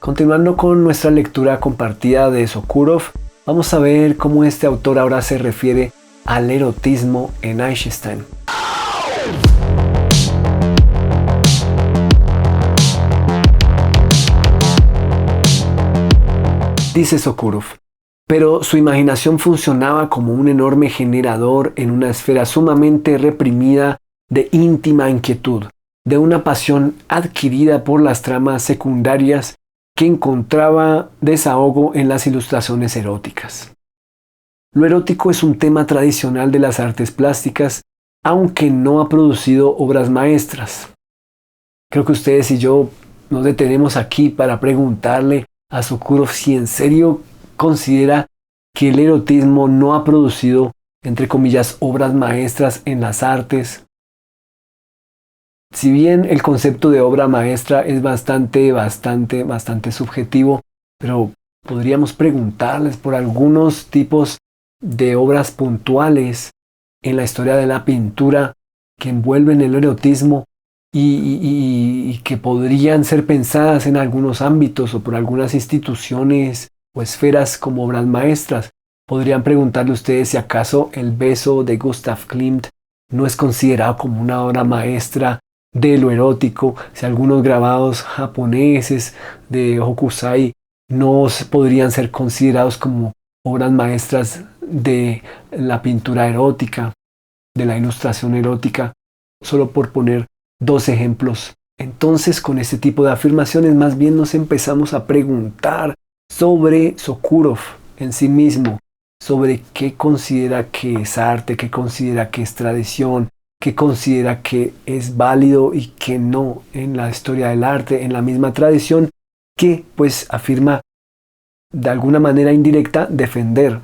Continuando con nuestra lectura compartida de Sokurov, vamos a ver cómo este autor ahora se refiere al erotismo en Eisenstein. Dice Sokurov, pero su imaginación funcionaba como un enorme generador en una esfera sumamente reprimida de íntima inquietud, de una pasión adquirida por las tramas secundarias que encontraba desahogo en las ilustraciones eróticas. Lo erótico es un tema tradicional de las artes plásticas, aunque no ha producido obras maestras. Creo que ustedes y yo nos detenemos aquí para preguntarle a Sokurov si en serio considera que el erotismo no ha producido, entre comillas, obras maestras en las artes. Si bien el concepto de obra maestra es bastante subjetivo, pero podríamos preguntarles por algunos tipos de obras puntuales en la historia de la pintura que envuelven el erotismo y que podrían ser pensadas en algunos ámbitos o por algunas instituciones o esferas como obras maestras. Podrían preguntarle ustedes si acaso El beso de Gustav Klimt no es considerado como una obra maestra de lo erótico, si algunos grabados japoneses de Hokusai no podrían ser considerados como obras maestras de la pintura erótica, de la ilustración erótica, solo por poner dos ejemplos. Entonces, con este tipo de afirmaciones, más bien nos empezamos a preguntar sobre Sokurov en sí mismo, sobre qué considera que es arte, qué considera que es tradición, qué considera que es válido y que no en la historia del arte, en la misma tradición que pues afirma de alguna manera indirecta defender.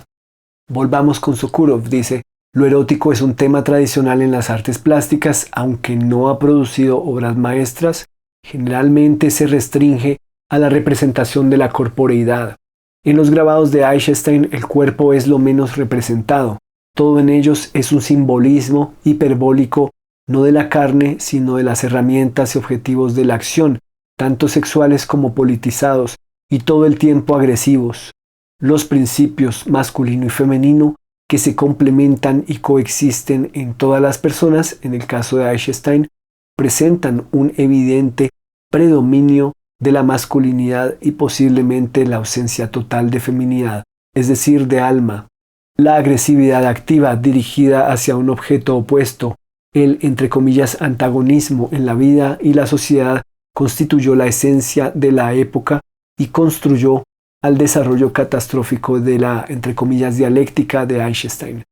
Volvamos con Sokurov, dice, lo erótico es un tema tradicional en las artes plásticas, aunque no ha producido obras maestras, generalmente se restringe a la representación de la corporeidad. En los grabados de Eisenstein el cuerpo es lo menos representado. Todo en ellos es un simbolismo hiperbólico, no de la carne, sino de las herramientas y objetivos de la acción, tanto sexuales como politizados, y todo el tiempo agresivos. Los principios masculino y femenino que se complementan y coexisten en todas las personas, en el caso de Eisenstein, presentan un evidente predominio de la masculinidad y posiblemente la ausencia total de feminidad, es decir, de alma. La agresividad activa dirigida hacia un objeto opuesto, el, entre comillas, antagonismo en la vida y la sociedad, constituyó la esencia de la época y construyó al desarrollo catastrófico de la, entre comillas, dialéctica de Eisenstein,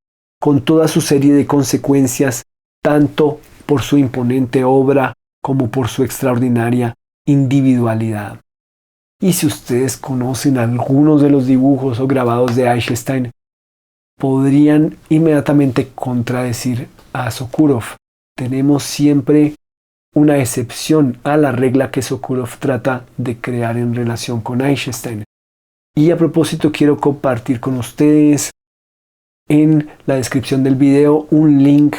con toda su serie de consecuencias, tanto por su imponente obra como por su extraordinaria individualidad. Y si ustedes conocen algunos de los dibujos o grabados de Eisenstein, podrían inmediatamente contradecir a Sokurov. Tenemos siempre una excepción a la regla que Sokurov trata de crear en relación con Eisenstein. Y a propósito quiero compartir con ustedes en la descripción del video un link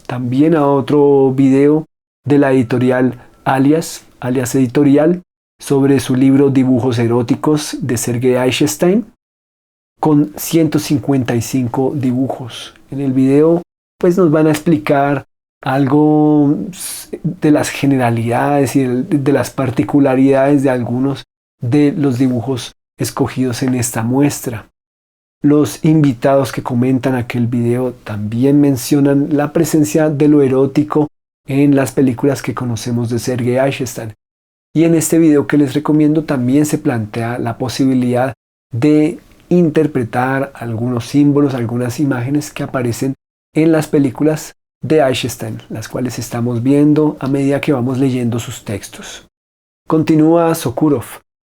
también a otro video de la editorial Alias Editorial sobre su libro Dibujos eróticos de Sergei Eisenstein con 155 dibujos. En el video pues nos van a explicar algo de las generalidades y de las particularidades de algunos de los dibujos escogidos en esta muestra. Los invitados que comentan aquel video también mencionan la presencia de lo erótico en las películas que conocemos de Sergei Eisenstein. Y en este video que les recomiendo también se plantea la posibilidad de interpretar algunos símbolos, algunas imágenes que aparecen en las películas de Eisenstein, las cuales estamos viendo a medida que vamos leyendo sus textos. Continúa Sokurov.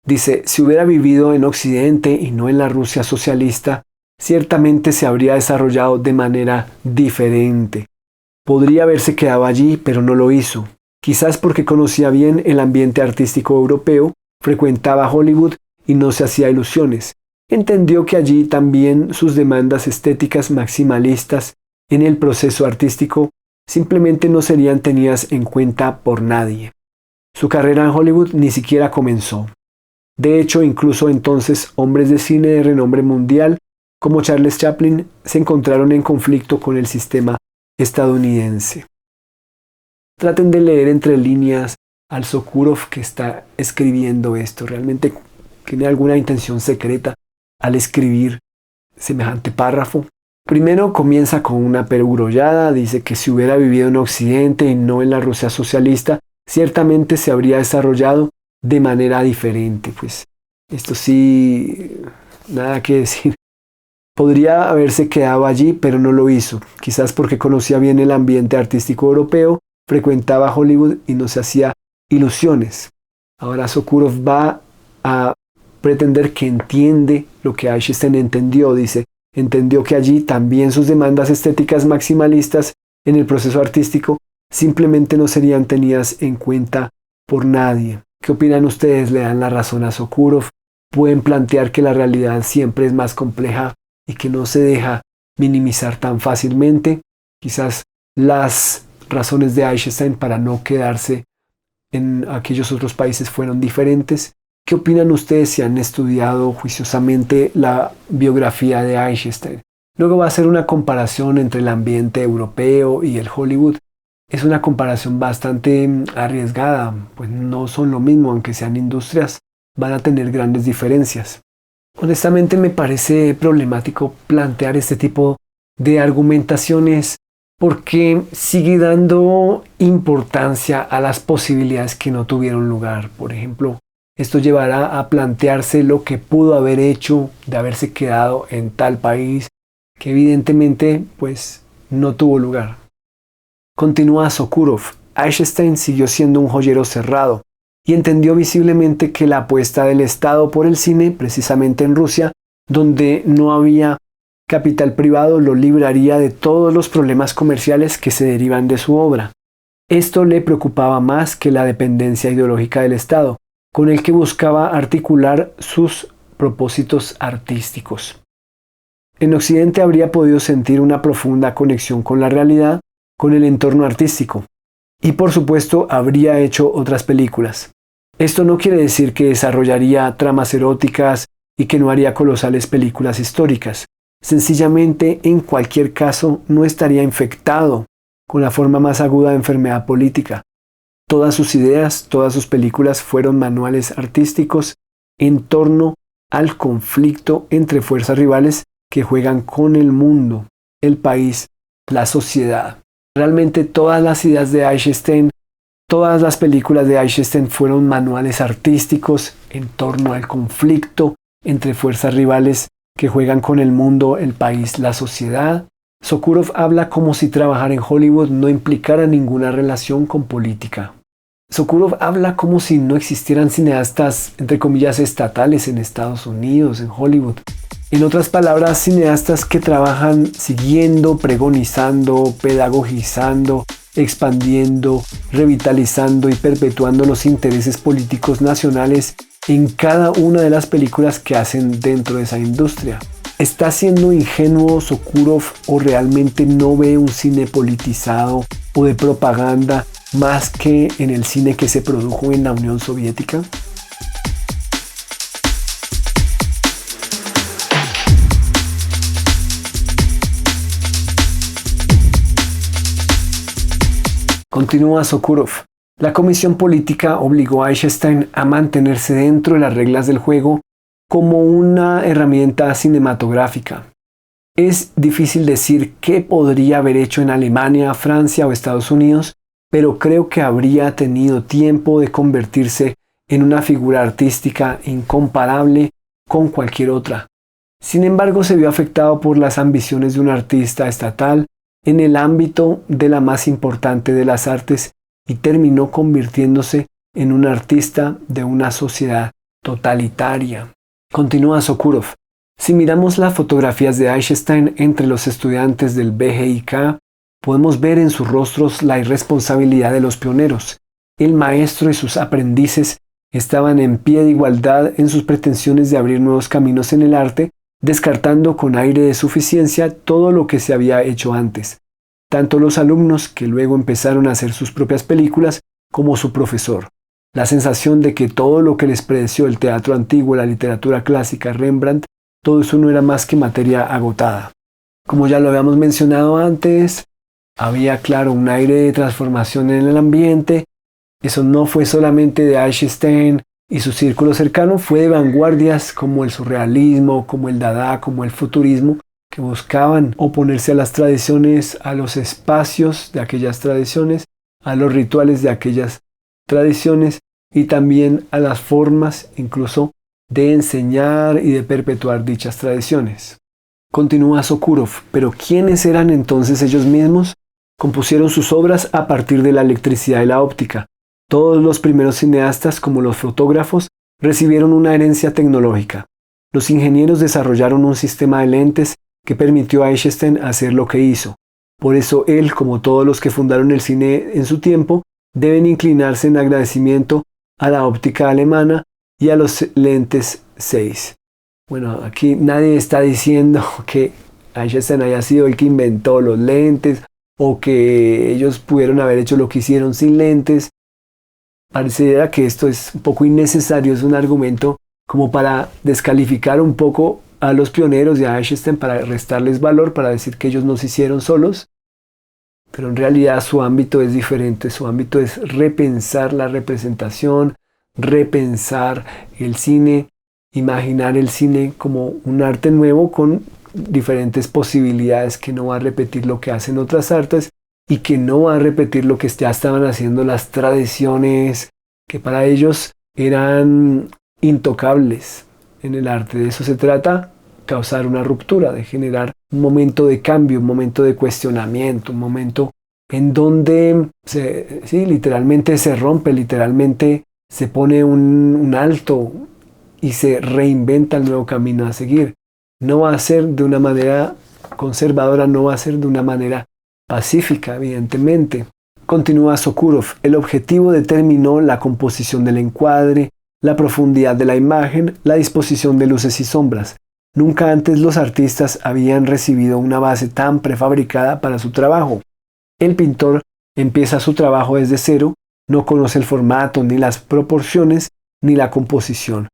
Dice, si hubiera vivido en Occidente y no en la Rusia socialista, ciertamente se habría desarrollado de manera diferente. Podría haberse quedado allí, pero no lo hizo. Quizás porque conocía bien el ambiente artístico europeo, frecuentaba Hollywood y no se hacía ilusiones. Entendió que allí también sus demandas estéticas maximalistas en el proceso artístico simplemente no serían tenidas en cuenta por nadie. Su carrera en Hollywood ni siquiera comenzó. De hecho, incluso entonces hombres de cine de renombre mundial como Charles Chaplin se encontraron en conflicto con el sistema estadounidense. Traten de leer entre líneas al Sokurov que está escribiendo esto. Realmente tiene alguna intención secreta al escribir semejante párrafo. Primero comienza con una perogrullada, dice que si hubiera vivido en Occidente y no en la Rusia socialista, ciertamente se habría desarrollado de manera diferente. Pues esto sí, nada que decir. Podría haberse quedado allí, pero no lo hizo, quizás porque conocía bien el ambiente artístico europeo, frecuentaba Hollywood y no se hacía ilusiones. Ahora Sokurov va a pretender que entiende lo que Eisenstein entendió, dice, entendió que allí también sus demandas estéticas maximalistas en el proceso artístico simplemente no serían tenidas en cuenta por nadie. ¿Qué opinan ustedes? ¿Le dan la razón a Sokurov? ¿Pueden plantear que la realidad siempre es más compleja y que no se deja minimizar tan fácilmente? Quizás las razones de Eisenstein para no quedarse en aquellos otros países fueron diferentes. ¿Qué opinan ustedes si han estudiado juiciosamente la biografía de Eisenstein? Luego va a hacer una comparación entre el ambiente europeo y el Hollywood. Es una comparación bastante arriesgada, pues no son lo mismo, aunque sean industrias, van a tener grandes diferencias. Honestamente me parece problemático plantear este tipo de argumentaciones porque sigue dando importancia a las posibilidades que no tuvieron lugar. Por ejemplo, esto llevará a plantearse lo que pudo haber hecho de haberse quedado en tal país que evidentemente pues no tuvo lugar. Continúa Sokurov. Eisenstein siguió siendo un joyero cerrado y entendió visiblemente que la apuesta del Estado por el cine, precisamente en Rusia, donde no había capital privado, lo libraría de todos los problemas comerciales que se derivan de su obra. Esto le preocupaba más que la dependencia ideológica del Estado, con el que buscaba articular sus propósitos artísticos. En Occidente habría podido sentir una profunda conexión con la realidad, con el entorno artístico, y por supuesto habría hecho otras películas. Esto no quiere decir que desarrollaría tramas eróticas y que no haría colosales películas históricas. Sencillamente, en cualquier caso, no estaría infectado con la forma más aguda de enfermedad política. Todas sus ideas, todas sus películas fueron manuales artísticos en torno al conflicto entre fuerzas rivales que juegan con el mundo, el país, la sociedad. Realmente todas las ideas de Eisenstein, todas las películas de Eisenstein fueron manuales artísticos en torno al conflicto entre fuerzas rivales que juegan con el mundo, el país, la sociedad. Sokurov habla como si trabajar en Hollywood no implicara ninguna relación con política. Sokurov habla como si no existieran cineastas, entre comillas, estatales en Estados Unidos, en Hollywood. En otras palabras, cineastas que trabajan siguiendo, pregonizando, pedagogizando, expandiendo, revitalizando y perpetuando los intereses políticos nacionales en cada una de las películas que hacen dentro de esa industria. ¿Está siendo ingenuo Sokurov o realmente no ve un cine politizado o de propaganda más que en el cine que se produjo en la Unión Soviética? Continúa Sokurov. La comisión política obligó a Eisenstein a mantenerse dentro de las reglas del juego como una herramienta cinematográfica. Es difícil decir qué podría haber hecho en Alemania, Francia o Estados Unidos, pero creo que habría tenido tiempo de convertirse en una figura artística incomparable con cualquier otra. Sin embargo, se vio afectado por las ambiciones de un artista estatal en el ámbito de la más importante de las artes y terminó convirtiéndose en un artista de una sociedad totalitaria. Continúa Sokurov. Si miramos las fotografías de Eisenstein entre los estudiantes del BGIK, podemos ver en sus rostros la irresponsabilidad de los pioneros. El maestro y sus aprendices estaban en pie de igualdad en sus pretensiones de abrir nuevos caminos en el arte, descartando con aire de suficiencia todo lo que se había hecho antes, tanto los alumnos que luego empezaron a hacer sus propias películas como su profesor. La sensación de que todo lo que les pareció el teatro antiguo, la literatura clásica, Rembrandt, todo eso no era más que materia agotada. Como ya lo habíamos mencionado antes, había, claro, un aire de transformación en el ambiente. Eso no fue solamente de Eichstätt y su círculo cercano, fue de vanguardias como el surrealismo, como el dada, como el futurismo, que buscaban oponerse a las tradiciones, a los espacios de aquellas tradiciones, a los rituales de aquellas tradiciones y también a las formas incluso de enseñar y de perpetuar dichas tradiciones. Continúa Sokurov, pero ¿quiénes eran entonces ellos mismos? Compusieron sus obras a partir de la electricidad y la óptica. Todos los primeros cineastas, como los fotógrafos, recibieron una herencia tecnológica. Los ingenieros desarrollaron un sistema de lentes que permitió a Eichstätt hacer lo que hizo. Por eso él, como todos los que fundaron el cine en su tiempo, deben inclinarse en agradecimiento a la óptica alemana y a los lentes Zeiss. Bueno, aquí nadie está diciendo que Eichstätt haya sido el que inventó los lentes o que ellos pudieron haber hecho lo que hicieron sin lentes. Pareciera que esto es un poco innecesario, es un argumento como para descalificar un poco a los pioneros y a Eichstätt, para restarles valor, para decir que ellos no se hicieron solos, pero en realidad su ámbito es diferente. Su ámbito es repensar la representación, repensar el cine, imaginar el cine como un arte nuevo con diferentes posibilidades, que no va a repetir lo que hacen otras artes y que no va a repetir lo que ya estaban haciendo las tradiciones, que para ellos eran intocables en el arte. De eso se trata, causar una ruptura, de generar un momento de cambio, un momento de cuestionamiento, un momento en donde literalmente se rompe, literalmente se pone un alto y se reinventa el nuevo camino a seguir. No va a ser de una manera conservadora, no va a ser de una manera pacífica, evidentemente. Continúa Sokurov, el objetivo determinó la composición del encuadre, la profundidad de la imagen, la disposición de luces y sombras. Nunca antes los artistas habían recibido una base tan prefabricada para su trabajo. El pintor empieza su trabajo desde cero, no conoce el formato, ni las proporciones, ni la composición.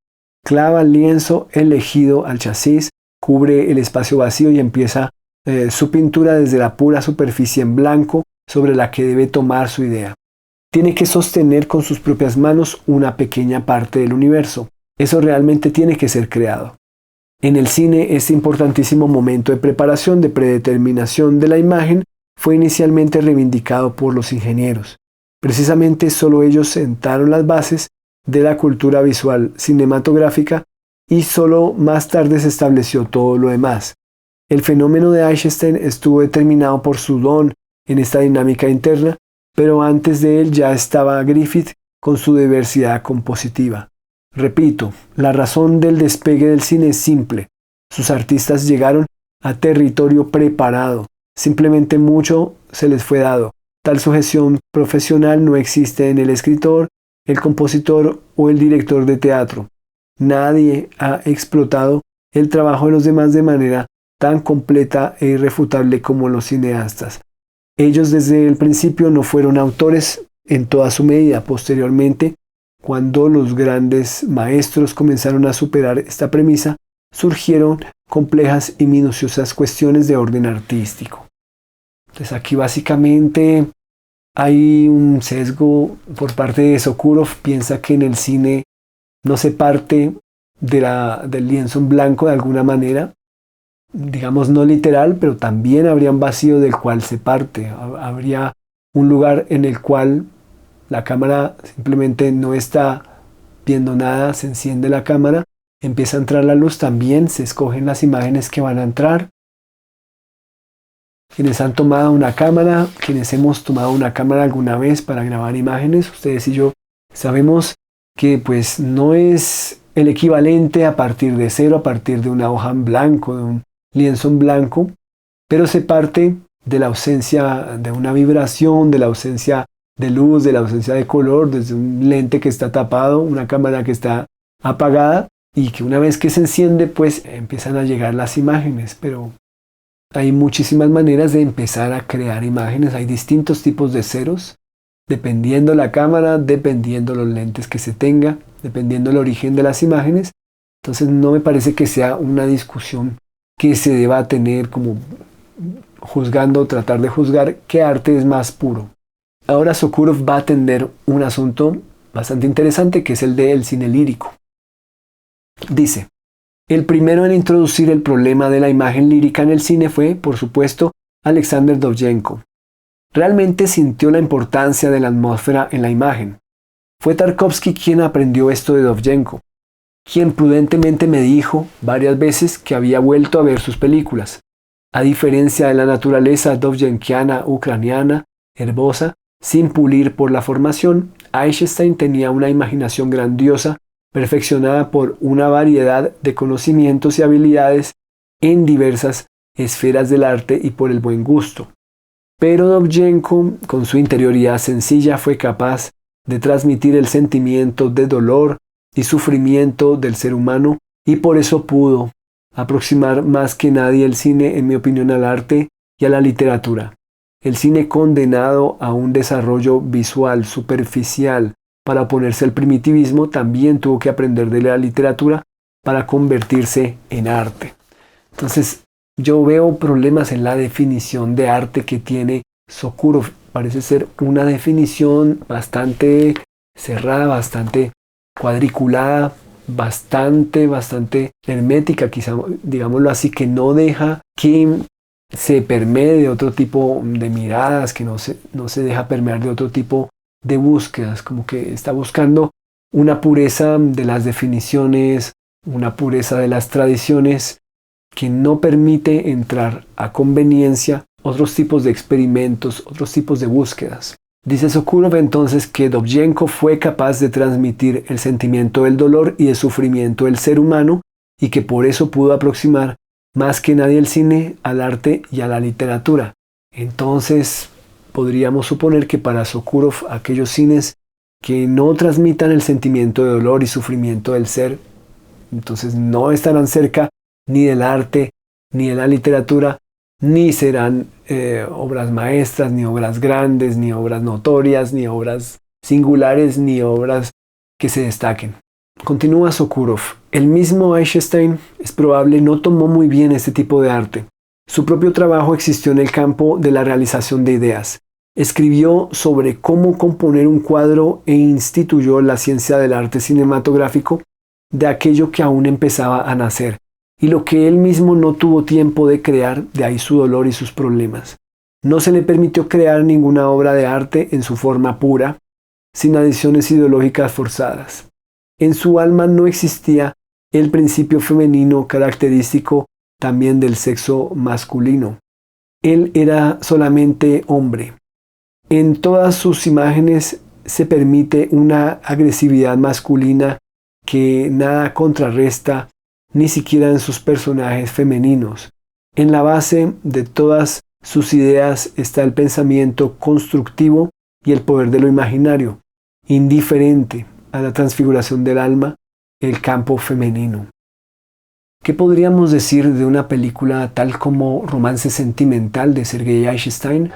Clava el lienzo elegido al chasis, cubre el espacio vacío y empieza su pintura desde la pura superficie en blanco sobre la que debe tomar su idea. Tiene que sostener con sus propias manos una pequeña parte del universo. Eso realmente tiene que ser creado. En el cine, este importantísimo momento de preparación, de predeterminación de la imagen, fue inicialmente reivindicado por los ingenieros. Precisamente solo ellos sentaron las bases de la cultura visual cinematográfica y solo más tarde se estableció todo lo demás. El fenómeno de Eichstätt estuvo determinado por su don en esta dinámica interna, pero antes de él ya estaba Griffith con su diversidad compositiva. Repito, la razón del despegue del cine es simple. Sus artistas llegaron a territorio preparado. Simplemente mucho se les fue dado. Tal sujeción profesional no existe en el escritor, el compositor o el director de teatro. Nadie ha explotado el trabajo de los demás de manera tan completa e irrefutable como los cineastas. Ellos desde el principio no fueron autores en toda su medida. Posteriormente, cuando los grandes maestros comenzaron a superar esta premisa, surgieron complejas y minuciosas cuestiones de orden artístico. Entonces aquí básicamente hay un sesgo por parte de Sokurov. Piensa que en el cine no se parte del lienzo en blanco de alguna manera, digamos no literal, pero también habría un vacío del cual se parte. Habría un lugar en el cual la cámara simplemente no está viendo nada, se enciende la cámara, empieza a entrar la luz, también se escogen las imágenes que van a entrar. Quienes han tomado una cámara, quienes hemos tomado una cámara alguna vez para grabar imágenes, ustedes y yo sabemos que pues no es el equivalente a partir de cero, a partir de una hoja en blanco, de un lienzo en blanco, pero se parte de la ausencia de una vibración, de la ausencia de luz, de la ausencia de color, desde un lente que está tapado, una cámara que está apagada y que una vez que se enciende pues empiezan a llegar las imágenes. Pero hay muchísimas maneras de empezar a crear imágenes, hay distintos tipos de ceros, dependiendo la cámara, dependiendo los lentes que se tenga, dependiendo el origen de las imágenes. Entonces no me parece que sea una discusión que se deba tener como juzgando, tratar de juzgar qué arte es más puro. Ahora Sokurov va a atender un asunto bastante interesante, que es el del cine lírico. Dice: el primero en introducir el problema de la imagen lírica en el cine fue, por supuesto, Alexander Dovzhenko. Realmente sintió la importancia de la atmósfera en la imagen. Fue Tarkovsky quien aprendió esto de Dovzhenko, quien prudentemente me dijo varias veces que había vuelto a ver sus películas. A diferencia de la naturaleza dovzhenkiana ucraniana, herbosa, sin pulir por la formación, Eisenstein tenía una imaginación grandiosa, perfeccionada por una variedad de conocimientos y habilidades en diversas esferas del arte y por el buen gusto. Pero Dovzhenko, con su interioridad sencilla, fue capaz de transmitir el sentimiento de dolor y sufrimiento del ser humano, y por eso pudo aproximar más que nadie el cine, en mi opinión, al arte y a la literatura. El cine, condenado a un desarrollo visual superficial para oponerse al primitivismo, también tuvo que aprender de la literatura para convertirse en arte. Entonces, yo veo problemas en la definición de arte que tiene Sokurov. Parece ser una definición bastante cerrada, bastante cuadriculada, bastante hermética, quizá, digámoslo así, que no deja que se permee de otro tipo de miradas, que no se deja permear de otro tipo de búsquedas, como que está buscando una pureza de las definiciones, una pureza de las tradiciones, que no permite entrar a conveniencia otros tipos de experimentos, otros tipos de búsquedas. Dice Sokurov entonces que Dovzhenko fue capaz de transmitir el sentimiento del dolor y del sufrimiento del ser humano, y que por eso pudo aproximar más que nadie el cine al arte y a la literatura. Entonces podríamos suponer que para Sokurov aquellos cines que no transmitan el sentimiento de dolor y sufrimiento del ser, entonces no estarán cerca ni del arte ni de la literatura, ni serán obras maestras, ni obras grandes, ni obras notorias, ni obras singulares, ni obras que se destaquen. Continúa Sokurov: el mismo Eisenstein, es probable, no tomó muy bien este tipo de arte. Su propio trabajo existió en el campo de la realización de ideas. Escribió sobre cómo componer un cuadro e instituyó la ciencia del arte cinematográfico de aquello que aún empezaba a nacer, y lo que él mismo no tuvo tiempo de crear, de ahí su dolor y sus problemas. No se le permitió crear ninguna obra de arte en su forma pura, sin adiciones ideológicas forzadas. En su alma no existía el principio femenino característico también del sexo masculino. Él era solamente hombre. En todas sus imágenes se permite una agresividad masculina que nada contrarresta, ni siquiera en sus personajes femeninos. En la base de todas sus ideas está el pensamiento constructivo y el poder de lo imaginario, indiferente a la transfiguración del alma, el campo femenino. ¿Qué podríamos decir de una película tal como Romance Sentimental de Sergei Eisenstein?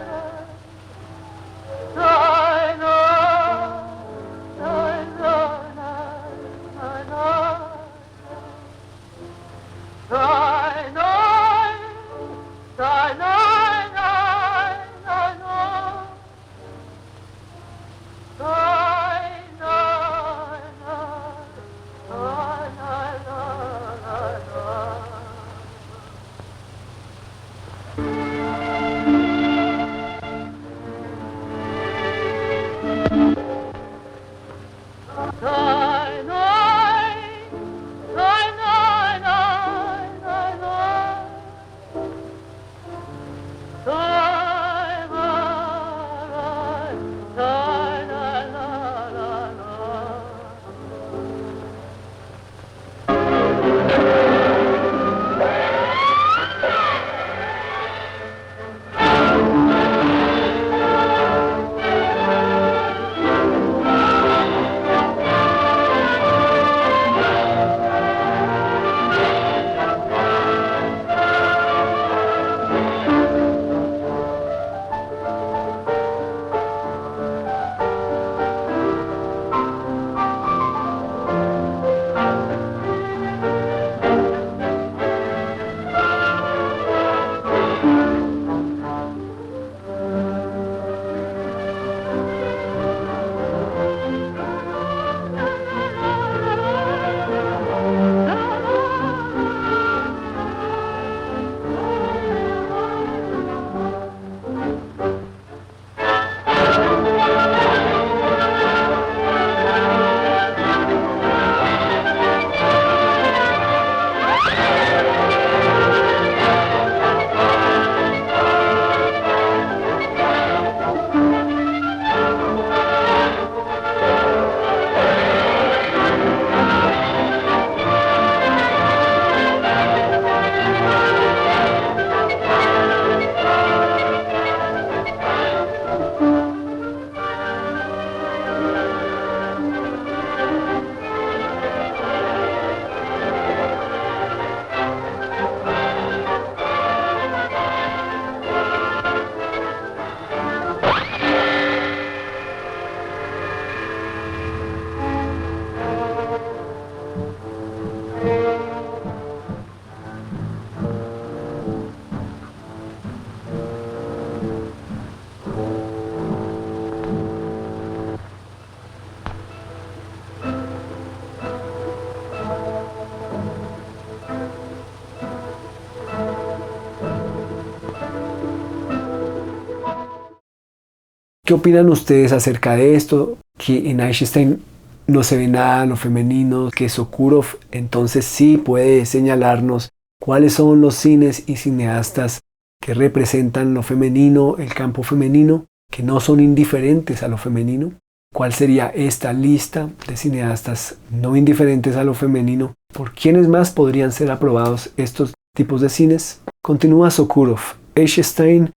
¿Qué opinan ustedes acerca de esto? Que en Eisenstein no se ve nada de lo femenino, que Sokurov entonces sí puede señalarnos cuáles son los cines y cineastas que representan lo femenino, el campo femenino, que no son indiferentes a lo femenino. ¿Cuál sería esta lista de cineastas no indiferentes a lo femenino? ¿Por quiénes más podrían ser aprobados estos tipos de cines? Continúa Sokurov. Eisenstein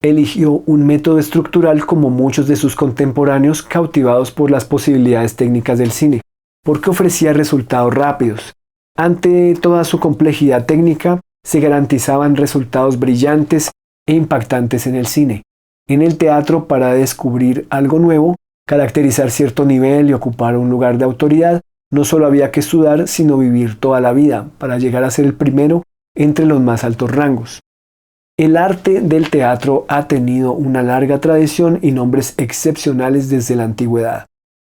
eligió un método estructural como muchos de sus contemporáneos cautivados por las posibilidades técnicas del cine, porque ofrecía resultados rápidos. Ante toda su complejidad técnica, se garantizaban resultados brillantes e impactantes en el cine. En el teatro, para descubrir algo nuevo, caracterizar cierto nivel y ocupar un lugar de autoridad, no solo había que sudar, sino vivir toda la vida para llegar a ser el primero entre los más altos rangos. El arte del teatro ha tenido una larga tradición y nombres excepcionales desde la antigüedad.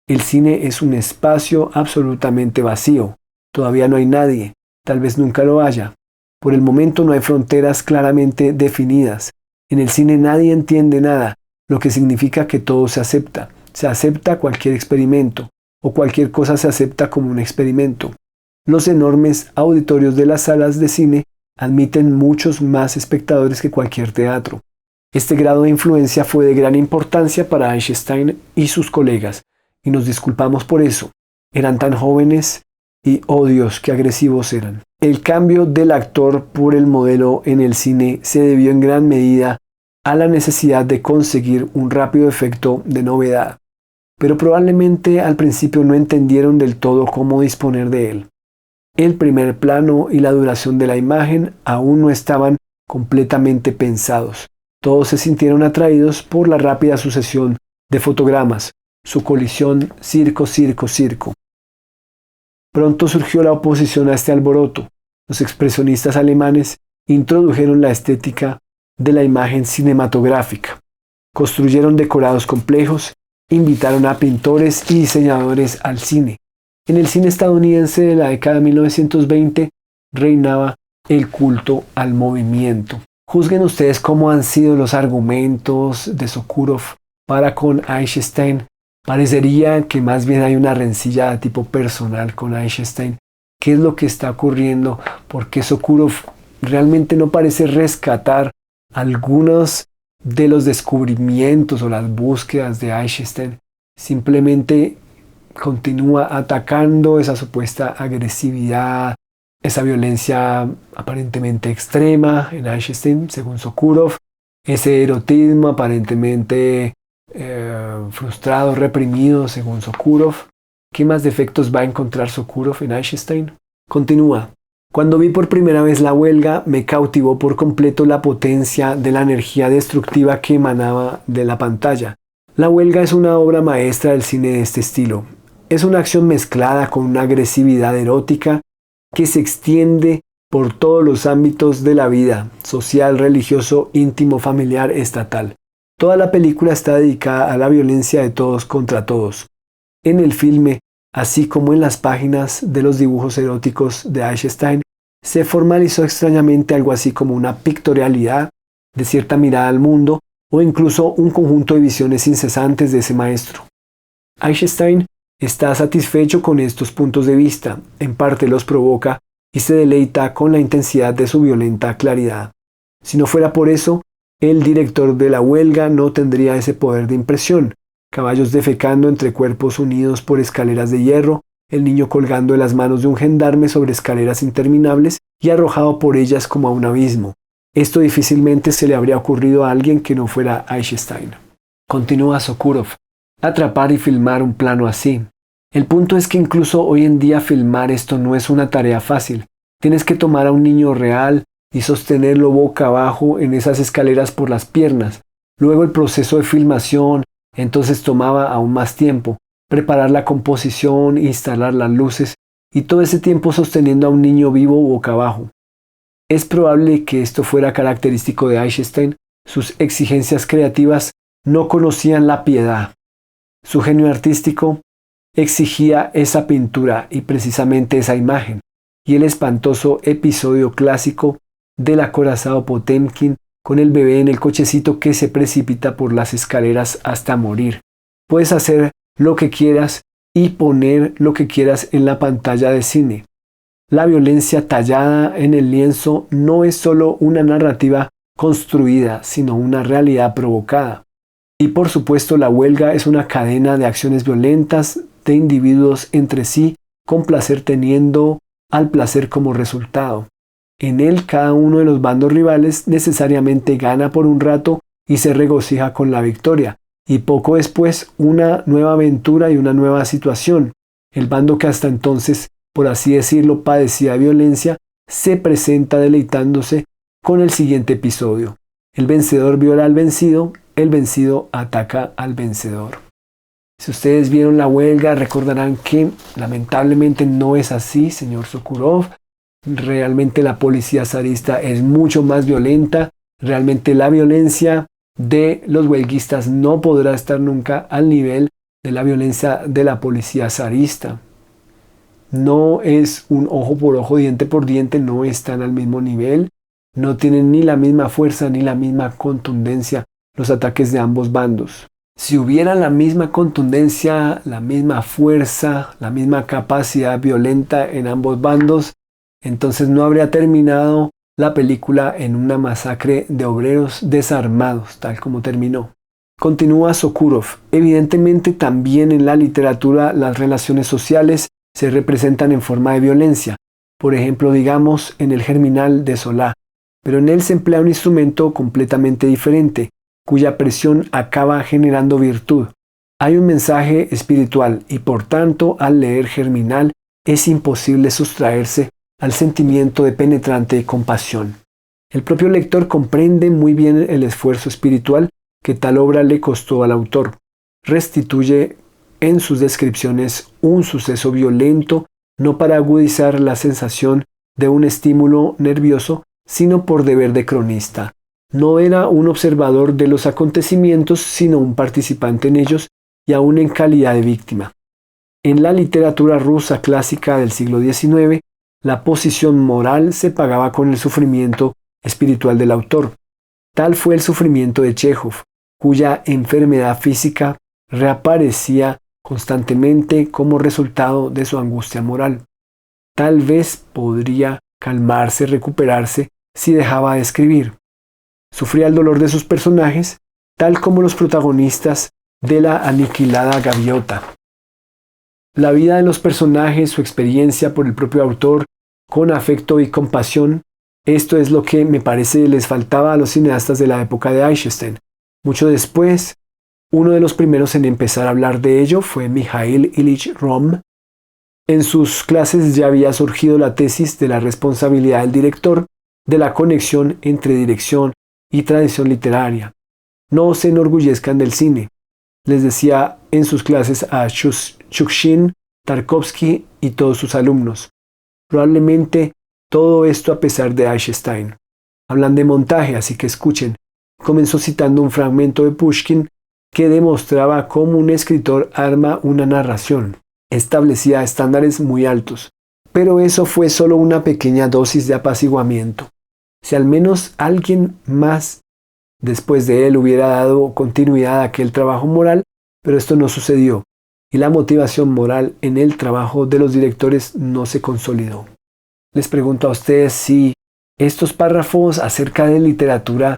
El cine es un espacio absolutamente vacío. Todavía no hay nadie, tal vez nunca lo haya. Por el momento no hay fronteras claramente definidas. En el cine nadie entiende nada, lo que significa que todo se acepta. Se acepta cualquier experimento, o cualquier cosa se acepta como un experimento. Los enormes auditorios de las salas de cine admiten muchos más espectadores que cualquier teatro. Este grado de influencia fue de gran importancia para Eisenstein y sus colegas, y nos disculpamos por eso. Eran tan jóvenes y, oh Dios, qué agresivos eran. El cambio del actor por el modelo en el cine se debió en gran medida a la necesidad de conseguir un rápido efecto de novedad, pero probablemente al principio no entendieron del todo cómo disponer de él. El primer plano y la duración de la imagen aún no estaban completamente pensados. Todos se sintieron atraídos por la rápida sucesión de fotogramas, su colisión circo, circo, circo. Pronto surgió la oposición a este alboroto. Los expresionistas alemanes introdujeron la estética de la imagen cinematográfica. Construyeron decorados complejos, invitaron a pintores y diseñadores al cine. En el cine estadounidense de la década de 1920 reinaba el culto al movimiento. Juzguen ustedes cómo han sido los argumentos de Sokurov para con Eisenstein. Parecería que más bien hay una rencilla de tipo personal con Eisenstein. ¿Qué es lo que está ocurriendo? Porque Sokurov realmente no parece rescatar algunos de los descubrimientos o las búsquedas de Eisenstein. Simplemente continúa atacando esa supuesta agresividad, esa violencia aparentemente extrema en Eisenstein, según Sokurov, ese erotismo aparentemente frustrado, reprimido, según Sokurov. ¿Qué más defectos va a encontrar Sokurov en Eisenstein? Continúa. Cuando vi por primera vez La huelga, me cautivó por completo la potencia de la energía destructiva que emanaba de la pantalla. La huelga es una obra maestra del cine de este estilo. Es una acción mezclada con una agresividad erótica que se extiende por todos los ámbitos de la vida, social, religioso, íntimo, familiar, estatal. Toda la película está dedicada a la violencia de todos contra todos. En el filme, así como en las páginas de los dibujos eróticos de Eisenstein, se formalizó extrañamente algo así como una pictorialidad de cierta mirada al mundo o incluso un conjunto de visiones incesantes de ese maestro. Eisenstein está satisfecho con estos puntos de vista, en parte los provoca y se deleita con la intensidad de su violenta claridad. Si no fuera por eso, el director de La huelga no tendría ese poder de impresión. Caballos defecando entre cuerpos unidos por escaleras de hierro, el niño colgando de las manos de un gendarme sobre escaleras interminables y arrojado por ellas como a un abismo. Esto difícilmente se le habría ocurrido a alguien que no fuera Eisenstein. Continúa Sokurov. Atrapar y filmar un plano así. El punto es que incluso hoy en día filmar esto no es una tarea fácil. Tienes que tomar a un niño real y sostenerlo boca abajo en esas escaleras por las piernas. Luego el proceso de filmación entonces tomaba aún más tiempo. Preparar la composición, instalar las luces y todo ese tiempo sosteniendo a un niño vivo boca abajo. Es probable que esto fuera característico de Eisenstein. Sus exigencias creativas no conocían la piedad. Su genio artístico exigía esa pintura y precisamente esa imagen, y el espantoso episodio clásico del acorazado Potemkin con el bebé en el cochecito que se precipita por las escaleras hasta morir. Puedes hacer lo que quieras y poner lo que quieras en la pantalla de cine. La violencia tallada en el lienzo no es solo una narrativa construida, sino una realidad provocada. Y por supuesto, la huelga es una cadena de acciones violentas de individuos entre sí, con placer teniendo al placer como resultado. En él, cada uno de los bandos rivales necesariamente gana por un rato y se regocija con la victoria, y poco después una nueva aventura y una nueva situación. El bando que hasta entonces, por así decirlo, padecía violencia, se presenta deleitándose con el siguiente episodio. El vencedor viola al vencido, el vencido ataca al vencedor. Si ustedes vieron la huelga, recordarán que lamentablemente no es así, señor Sokurov. Realmente la policía zarista es mucho más violenta. Realmente la violencia de los huelguistas no podrá estar nunca al nivel de la violencia de la policía zarista. No es un ojo por ojo, diente por diente, no están al mismo nivel. No tienen ni la misma fuerza ni la misma contundencia los ataques de ambos bandos. Si hubiera la misma contundencia, la misma fuerza, la misma capacidad violenta en ambos bandos, entonces no habría terminado la película en una masacre de obreros desarmados, tal como terminó. Continúa Sokurov. Evidentemente también en la literatura las relaciones sociales se representan en forma de violencia. Por ejemplo, digamos en el Germinal de Solá. Pero en él se emplea un instrumento completamente diferente, cuya presión acaba generando virtud. Hay un mensaje espiritual y por tanto al leer Germinal es imposible sustraerse al sentimiento de penetrante compasión. El propio lector comprende muy bien el esfuerzo espiritual que tal obra le costó al autor. Restituye en sus descripciones un suceso violento, no para agudizar la sensación de un estímulo nervioso, sino por deber de cronista. No era un observador de los acontecimientos, sino un participante en ellos y aún en calidad de víctima. En la literatura rusa clásica del siglo XIX, la posición moral se pagaba con el sufrimiento espiritual del autor. Tal fue el sufrimiento de Chejov, cuya enfermedad física reaparecía constantemente como resultado de su angustia moral. Tal vez podría calmarse, recuperarse, si dejaba de escribir. Sufría el dolor de sus personajes, tal como los protagonistas de la aniquilada gaviota. La vida de los personajes, su experiencia por el propio autor, con afecto y compasión, esto es lo que me parece les faltaba a los cineastas de la época de Eisenstein. Mucho después, uno de los primeros en empezar a hablar de ello fue Mikhail Ilich Rom. En sus clases ya había surgido la tesis de la responsabilidad del director, de la conexión entre dirección y tradición literaria. No se enorgullezcan del cine, les decía en sus clases a Shukshin, Tarkovsky y todos sus alumnos. Probablemente todo esto a pesar de Eisenstein. Hablan de montaje, así que escuchen. Comenzó citando un fragmento de Pushkin que demostraba cómo un escritor arma una narración. Establecía estándares muy altos. Pero eso fue solo una pequeña dosis de apaciguamiento. Si al menos alguien más después de él hubiera dado continuidad a aquel trabajo moral, pero esto no sucedió, y la motivación moral en el trabajo de los directores no se consolidó. Les pregunto a ustedes si estos párrafos acerca de literatura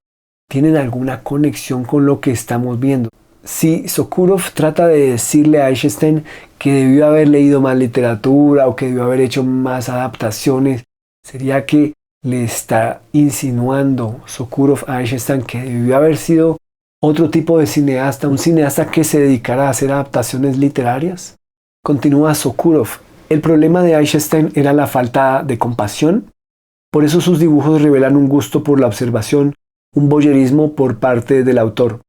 tienen alguna conexión con lo que estamos viendo. Si Sokurov trata de decirle a Eisenstein que debió haber leído más literatura o que debió haber hecho más adaptaciones, ¿sería que le está insinuando Sokurov a Eisenstein que debió haber sido otro tipo de cineasta, un cineasta que se dedicara a hacer adaptaciones literarias? Continúa Sokurov. El problema de Eisenstein era la falta de compasión. Por eso sus dibujos revelan un gusto por la observación, un voyerismo por parte del autor.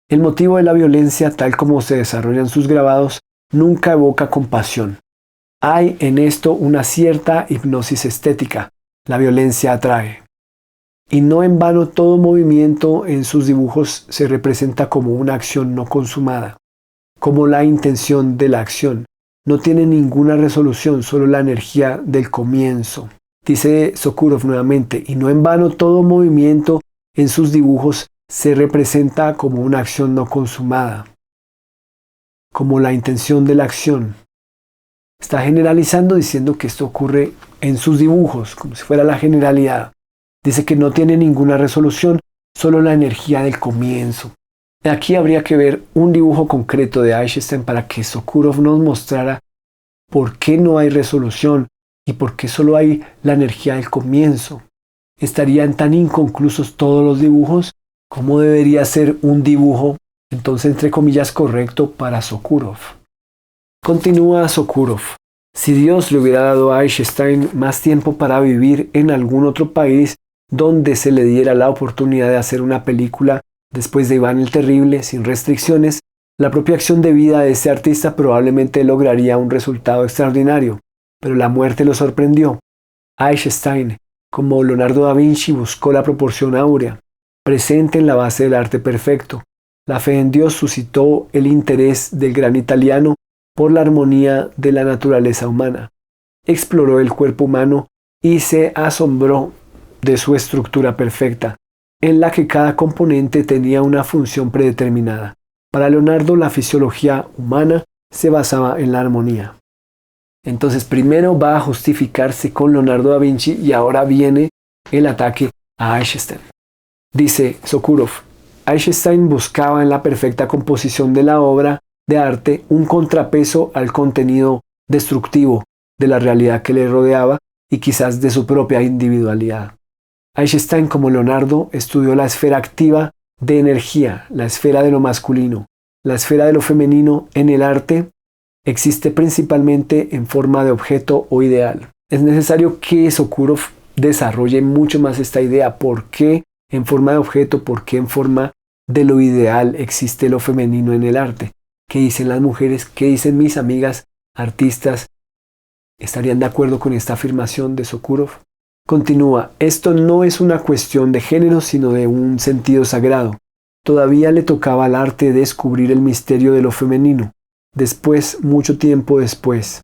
El motivo de la violencia, tal como se desarrollan sus grabados, nunca evoca compasión. Hay en esto una cierta hipnosis estética. La violencia atrae. Y no en vano todo movimiento en sus dibujos se representa como una acción no consumada, como la intención de la acción. No tiene ninguna resolución, solo la energía del comienzo. Dice Sokurov nuevamente, y no en vano todo movimiento en sus dibujos se representa como una acción no consumada, como la intención de la acción. Está generalizando diciendo que esto ocurre en sus dibujos, como si fuera la generalidad. Dice que no tiene ninguna resolución, solo la energía del comienzo. Aquí habría que ver un dibujo concreto de Eisenstein para que Sokurov nos mostrara por qué no hay resolución y por qué solo hay la energía del comienzo. ¿Estarían tan inconclusos todos los dibujos? ¿Cómo debería ser un dibujo, entonces entre comillas, correcto para Sokurov? Continúa Sokurov. Si Dios le hubiera dado a Eisenstein más tiempo para vivir en algún otro país donde se le diera la oportunidad de hacer una película después de Iván el Terrible, sin restricciones, la propia acción de vida de ese artista probablemente lograría un resultado extraordinario, pero la muerte lo sorprendió. Eisenstein, como Leonardo da Vinci, buscó la proporción áurea, presente en la base del arte perfecto. La fe en Dios suscitó el interés del gran italiano por la armonía de la naturaleza humana. Exploró el cuerpo humano y se asombró de su estructura perfecta, en la que cada componente tenía una función predeterminada. Para Leonardo, la fisiología humana se basaba en la armonía. Entonces, primero va a justificarse con Leonardo da Vinci y ahora viene el ataque a Eisenstein. Dice Sokurov, Eisenstein buscaba en la perfecta composición de la obra de arte un contrapeso al contenido destructivo de la realidad que le rodeaba y quizás de su propia individualidad. Eisenstein, como Leonardo, estudió la esfera activa de energía, la esfera de lo masculino. La esfera de lo femenino en el arte existe principalmente en forma de objeto o ideal. Es necesario que Sokurov desarrolle mucho más esta idea. ¿Por qué en forma de objeto? ¿Por qué en forma de lo ideal existe lo femenino en el arte? ¿Qué dicen las mujeres? ¿Qué dicen mis amigas artistas? ¿Estarían de acuerdo con esta afirmación de Sokurov? Continúa, esto no es una cuestión de género, sino de un sentido sagrado. Todavía le tocaba al arte descubrir el misterio de lo femenino. Después, mucho tiempo después.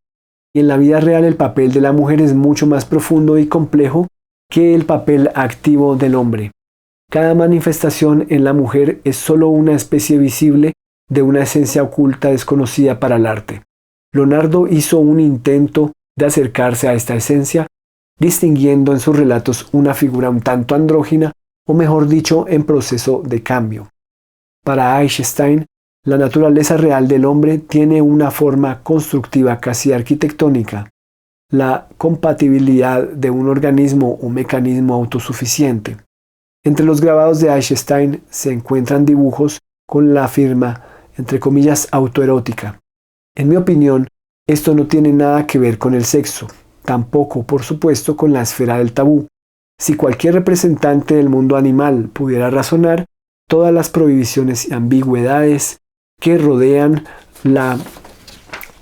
Y en la vida real el papel de la mujer es mucho más profundo y complejo que el papel activo del hombre. Cada manifestación en la mujer es solo una especie visible de una esencia oculta desconocida para el arte. Leonardo hizo un intento de acercarse a esta esencia, distinguiendo en sus relatos una figura un tanto andrógina, o mejor dicho, en proceso de cambio. Para Eisenstein, la naturaleza real del hombre tiene una forma constructiva casi arquitectónica, la compatibilidad de un organismo o mecanismo autosuficiente. Entre los grabados de Eisenstein se encuentran dibujos con la firma, entre comillas, autoerótica. En mi opinión, esto no tiene nada que ver con el sexo, tampoco, por supuesto, con la esfera del tabú. Si cualquier representante del mundo animal pudiera razonar, todas las prohibiciones y ambigüedades que rodean la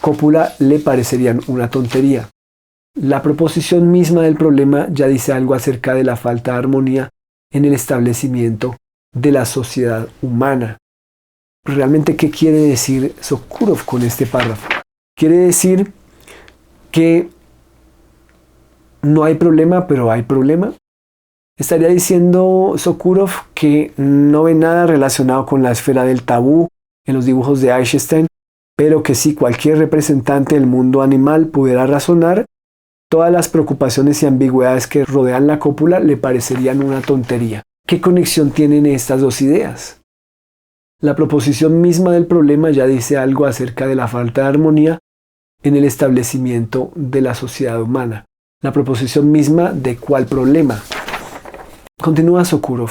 cópula le parecerían una tontería. La proposición misma del problema ya dice algo acerca de la falta de armonía en el establecimiento de la sociedad humana. ¿Realmente qué quiere decir Sokurov con este párrafo? Quiere decir que no hay problema, pero hay problema. Estaría diciendo Sokurov que no ve nada relacionado con la esfera del tabú en los dibujos de Eisenstein, pero que si cualquier representante del mundo animal pudiera razonar, todas las preocupaciones y ambigüedades que rodean la cópula le parecerían una tontería. ¿Qué conexión tienen estas dos ideas? La proposición misma del problema ya dice algo acerca de la falta de armonía en el establecimiento de la sociedad humana. La proposición misma de cuál problema. Continúa Sokurov.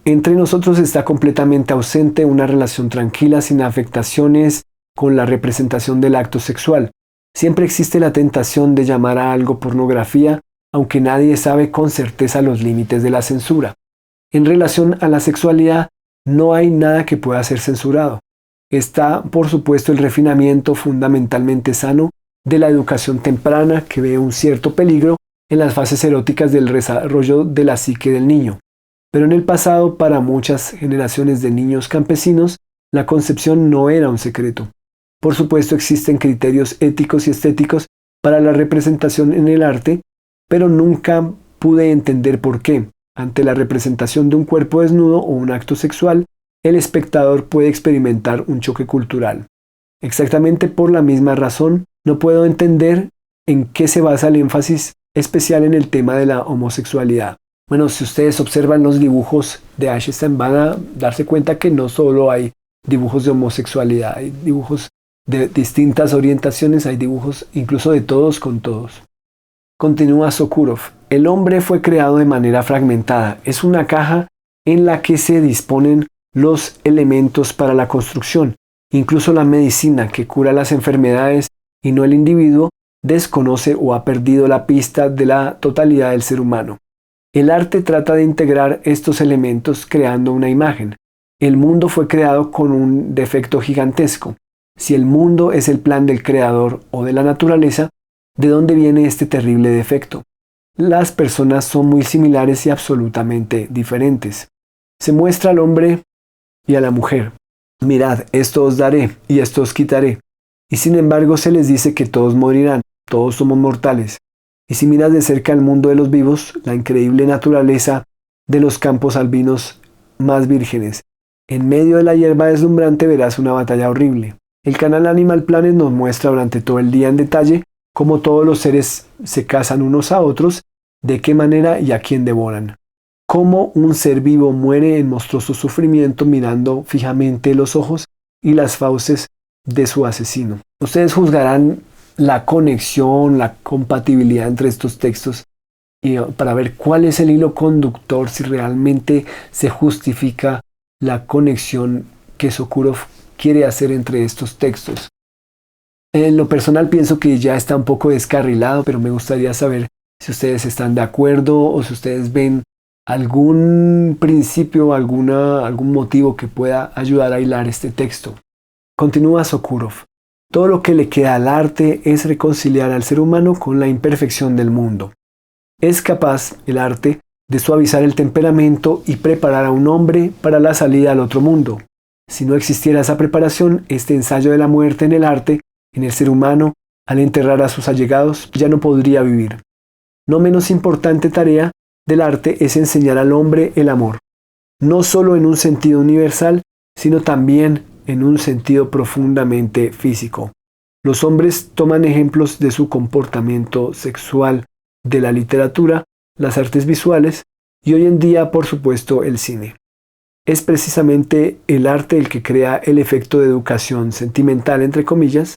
Entre nosotros está completamente ausente una relación tranquila sin afectaciones con la representación del acto sexual. Siempre existe la tentación de llamar a algo pornografía, aunque nadie sabe con certeza los límites de la censura. En relación a la sexualidad, no hay nada que pueda ser censurado. Está, por supuesto, el refinamiento fundamentalmente sano de la educación temprana que ve un cierto peligro en las fases eróticas del desarrollo de la psique del niño. Pero en el pasado, para muchas generaciones de niños campesinos, la concepción no era un secreto. Por supuesto, existen criterios éticos y estéticos para la representación en el arte, pero nunca pude entender por qué. Ante la representación de un cuerpo desnudo o un acto sexual, el espectador puede experimentar un choque cultural. Exactamente por la misma razón, no puedo entender en qué se basa el énfasis especial en el tema de la homosexualidad. Bueno, si ustedes observan los dibujos de Eisenstein van a darse cuenta que no solo hay dibujos de homosexualidad, hay dibujos de distintas orientaciones, hay dibujos incluso de todos con todos. Continúa Sokurov. El hombre fue creado de manera fragmentada. Es una caja en la que se disponen los elementos para la construcción. Incluso la medicina que cura las enfermedades y no el individuo desconoce o ha perdido la pista de la totalidad del ser humano. El arte trata de integrar estos elementos creando una imagen. El mundo fue creado con un defecto gigantesco. Si el mundo es el plan del creador o de la naturaleza, ¿de dónde viene este terrible defecto? Las personas son muy similares y absolutamente diferentes. Se muestra al hombre y a la mujer. Mirad, esto os daré y esto os quitaré. Y sin embargo se les dice que todos morirán, todos somos mortales. Y si miras de cerca el mundo de los vivos, la increíble naturaleza de los campos albinos más vírgenes, en medio de la hierba deslumbrante verás una batalla horrible. El canal Animal Planet nos muestra durante todo el día en detalle cómo todos los seres se cazan unos a otros, de qué manera y a quién devoran. Cómo un ser vivo muere en monstruoso sufrimiento mirando fijamente los ojos y las fauces de su asesino. Ustedes juzgarán la conexión, la compatibilidad entre estos textos y para ver cuál es el hilo conductor, si realmente se justifica la conexión que Sokurov quiere hacer entre estos textos. En lo personal pienso que ya está un poco descarrilado, pero me gustaría saber si ustedes están de acuerdo o si ustedes ven algún principio, algún motivo que pueda ayudar a hilar este texto. Continúa Sokurov. Todo lo que le queda al arte es reconciliar al ser humano con la imperfección del mundo. Es capaz, el arte, de suavizar el temperamento y preparar a un hombre para la salida al otro mundo. Si no existiera esa preparación, este ensayo de la muerte en el arte, en el ser humano, al enterrar a sus allegados, ya no podría vivir. No menos importante tarea del arte es enseñar al hombre el amor, no solo en un sentido universal, sino también en un sentido profundamente físico. Los hombres toman ejemplos de su comportamiento sexual de la literatura, las artes visuales y hoy en día, por supuesto, el cine. Es precisamente el arte el que crea el efecto de educación sentimental, entre comillas,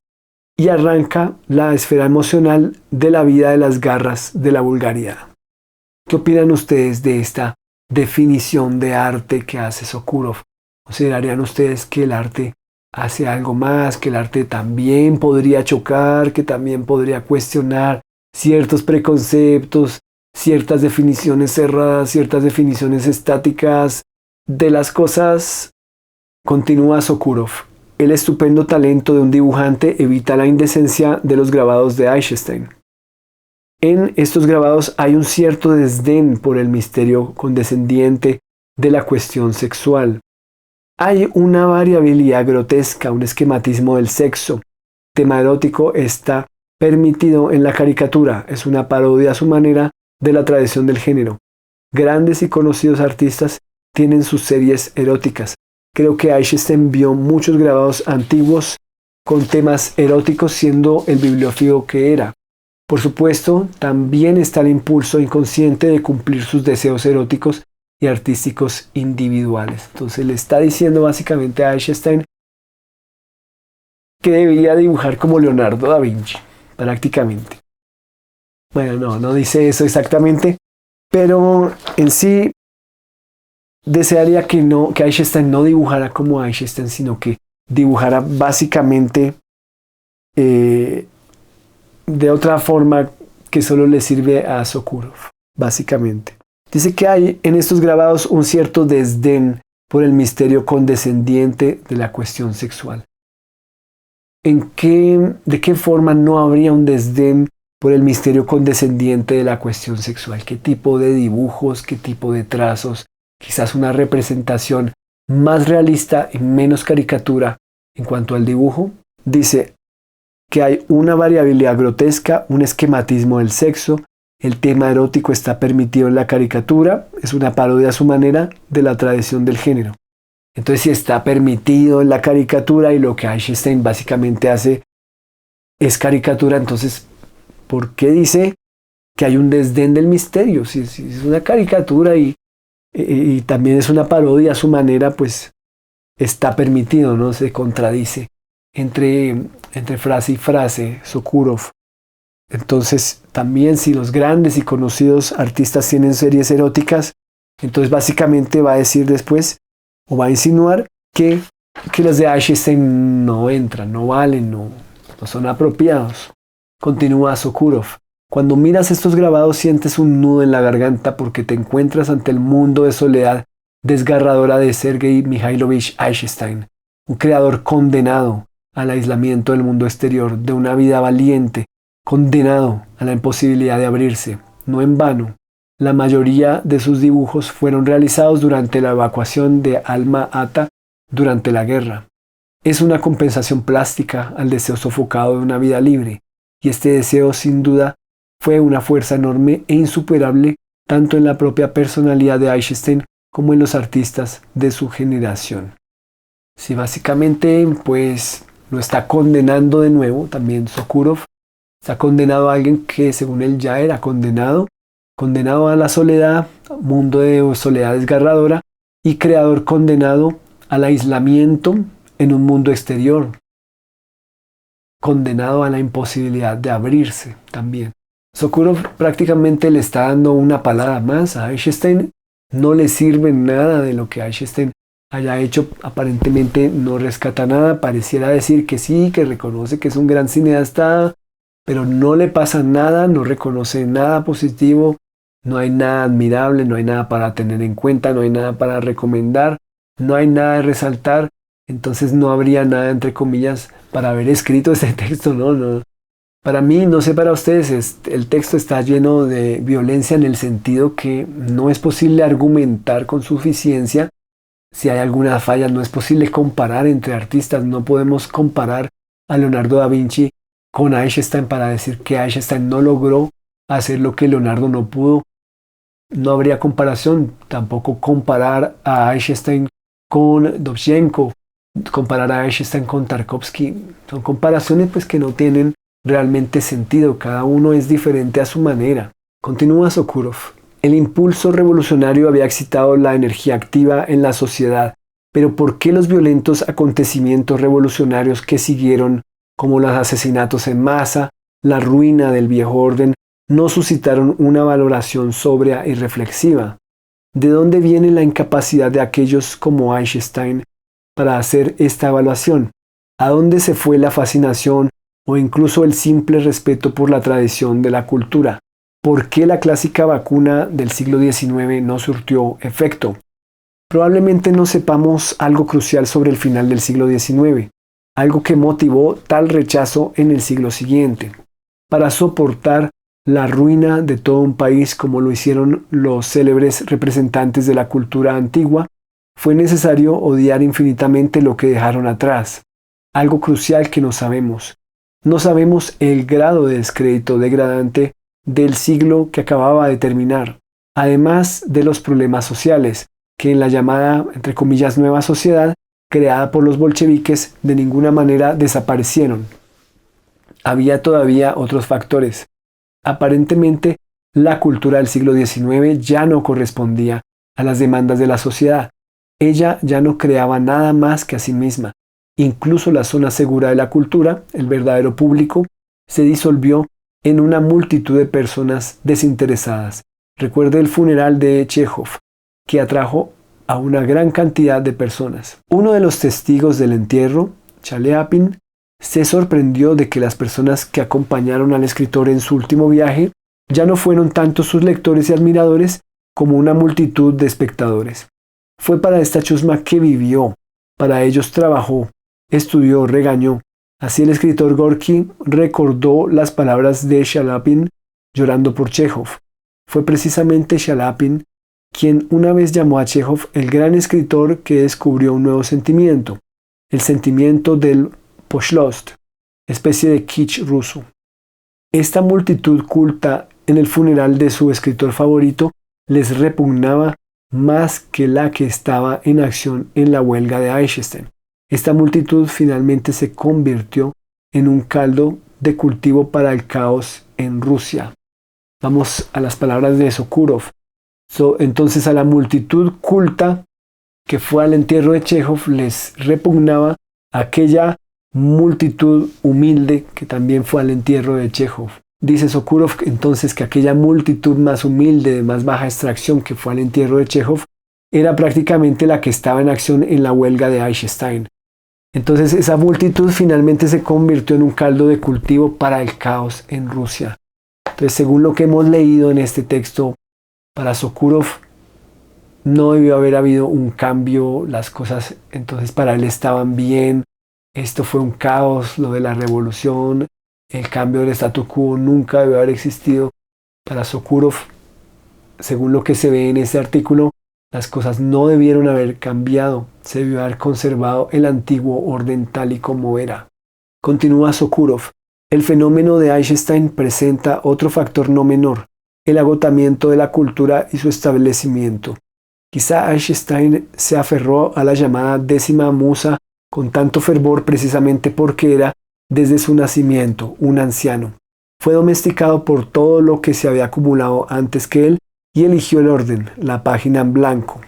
y arranca la esfera emocional de la vida de las garras de la vulgaridad. ¿Qué opinan ustedes de esta definición de arte que hace Sokurov? ¿Considerarían ustedes que el arte hace algo más, que el arte también podría chocar, que también podría cuestionar ciertos preconceptos, ciertas definiciones cerradas, ciertas definiciones estáticas de las cosas? Continúa Sokurov. El estupendo talento de un dibujante evita la indecencia de los grabados de Eisenstein. En estos grabados hay un cierto desdén por el misterio condescendiente de la cuestión sexual. Hay una variabilidad grotesca, un esquematismo del sexo. El tema erótico está permitido en la caricatura, es una parodia a su manera de la tradición del género. Grandes y conocidos artistas tienen sus series eróticas. Creo que Eisenstein vio muchos grabados antiguos con temas eróticos siendo el bibliófilo que era. Por supuesto, también está el impulso inconsciente de cumplir sus deseos eróticos y artísticos individuales. Entonces le está diciendo básicamente a Eisenstein que debía dibujar como Leonardo da Vinci, prácticamente. Bueno, no dice eso exactamente, pero en sí desearía que Eisenstein no dibujara como Eisenstein, sino que dibujara básicamente de otra forma que solo le sirve a Sokurov, básicamente. Dice que hay en estos grabados un cierto desdén por el misterio condescendiente de la cuestión sexual. ¿De qué forma no habría un desdén por el misterio condescendiente de la cuestión sexual? ¿Qué tipo de dibujos, qué tipo de trazos? Quizás una representación más realista y menos caricatura en cuanto al dibujo. Dice que hay una variabilidad grotesca, un esquematismo del sexo, El tema erótico está permitido en la caricatura, es una parodia a su manera de la tradición del género. Entonces, si está permitido en la caricatura y lo que Eisenstein básicamente hace es caricatura, entonces, ¿por qué dice que hay un desdén del misterio? Si es una caricatura y también es una parodia a su manera, pues está permitido, ¿no? Se contradice entre frase y frase, Sokurov. Entonces, también si los grandes y conocidos artistas tienen series eróticas, entonces básicamente va a decir después, o va a insinuar que las de Eisenstein no entran, no valen, no son apropiados. Continúa Sokurov. Cuando miras estos grabados sientes un nudo en la garganta porque te encuentras ante el mundo de soledad desgarradora de Sergei Mikhailovich Eisenstein, un creador condenado al aislamiento del mundo exterior, de una vida valiente, condenado a la imposibilidad de abrirse. No en vano, la mayoría de sus dibujos fueron realizados durante la evacuación de Alma-Ata durante la guerra. Es una compensación plástica al deseo sofocado de una vida libre, y este deseo sin duda fue una fuerza enorme e insuperable tanto en la propia personalidad de Eisenstein como en los artistas de su generación. Sí, básicamente, pues lo está condenando de nuevo, también Sokurov está condenado a alguien que según él ya era condenado a la soledad, mundo de soledad desgarradora, y creador condenado al aislamiento en un mundo exterior, condenado a la imposibilidad de abrirse también. Sokurov prácticamente le está dando una palabra más a Eisenstein. No le sirve nada de lo que Eisenstein haya hecho, aparentemente no rescata nada, pareciera decir que sí, que reconoce que es un gran cineasta, pero no le pasa nada, no reconoce nada positivo, no hay nada admirable, no hay nada para tener en cuenta, no hay nada para recomendar, no hay nada de resaltar, entonces no habría nada, entre comillas, para haber escrito ese texto, no. Para mí, no sé para ustedes, el texto está lleno de violencia en el sentido que no es posible argumentar con suficiencia. Si hay alguna falla, no es posible comparar entre artistas, no podemos comparar a Leonardo da Vinci con Eisenstein para decir que Eisenstein no logró hacer lo que Leonardo no pudo. No habría comparación, tampoco comparar a Eisenstein con Dovzhenko, comparar a Eisenstein con Tarkovsky. Son comparaciones pues que no tienen realmente sentido, cada uno es diferente a su manera. Continúa Sokurov. El impulso revolucionario había excitado la energía activa en la sociedad, pero ¿por qué los violentos acontecimientos revolucionarios que siguieron, como los asesinatos en masa, la ruina del viejo orden, no suscitaron una valoración sobria y reflexiva? ¿De dónde viene la incapacidad de aquellos como Eisenstein para hacer esta evaluación? ¿A dónde se fue la fascinación o incluso el simple respeto por la tradición de la cultura? ¿Por qué la clásica vacuna del siglo XIX no surtió efecto? Probablemente no sepamos algo crucial sobre el final del siglo XIX, algo que motivó tal rechazo en el siglo siguiente. Para soportar la ruina de todo un país como lo hicieron los célebres representantes de la cultura antigua, fue necesario odiar infinitamente lo que dejaron atrás. Algo crucial que no sabemos. No sabemos el grado de descrédito degradante del siglo que acababa de terminar, además de los problemas sociales, que en la llamada, entre comillas, nueva sociedad, creada por los bolcheviques, de ninguna manera desaparecieron. Había todavía otros factores. Aparentemente, la cultura del siglo XIX ya no correspondía a las demandas de la sociedad. Ella ya no creaba nada más que a sí misma. Incluso la zona segura de la cultura, el verdadero público, se disolvió en una multitud de personas desinteresadas. Recuerde el funeral de Chekhov, que atrajo a una gran cantidad de personas. Uno de los testigos del entierro, Chaliapin, se sorprendió de que las personas que acompañaron al escritor en su último viaje ya no fueron tanto sus lectores y admiradores como una multitud de espectadores. Fue para esta chusma que vivió, para ellos trabajó, estudió, regañó. Así el escritor Gorky recordó las palabras de Chaliapin llorando por Chekhov. Fue precisamente Chaliapin quien una vez llamó a Chekhov el gran escritor que descubrió un nuevo sentimiento, el sentimiento del poshlost, especie de kitsch ruso. Esta multitud culta en el funeral de su escritor favorito les repugnaba más que la que estaba en acción en la huelga de Eisenstein. Esta multitud finalmente se convirtió en un caldo de cultivo para el caos en Rusia. Vamos a las palabras de Sokurov. Entonces a la multitud culta que fue al entierro de Chekhov les repugnaba aquella multitud humilde que también fue al entierro de Chekhov. Dice Sokurov entonces que aquella multitud más humilde, de más baja extracción que fue al entierro de Chekhov, era prácticamente la que estaba en acción en la huelga de Eisenstein. Entonces esa multitud finalmente se convirtió en un caldo de cultivo para el caos en Rusia. Entonces, según lo que hemos leído en este texto, para Sokurov no debió haber habido un cambio, las cosas entonces para él estaban bien, esto fue un caos, lo de la revolución, el cambio del statu quo nunca debió haber existido. Para Sokurov, según lo que se ve en ese artículo, las cosas no debieron haber cambiado, se debió haber conservado el antiguo orden tal y como era. Continúa Sokurov. El fenómeno de Eisenstein presenta otro factor no menor, el agotamiento de la cultura y su establecimiento. Quizá Eisenstein se aferró a la llamada décima musa con tanto fervor precisamente porque era, desde su nacimiento, un anciano. Fue domesticado por todo lo que se había acumulado antes que él y eligió el orden, la página en blanco.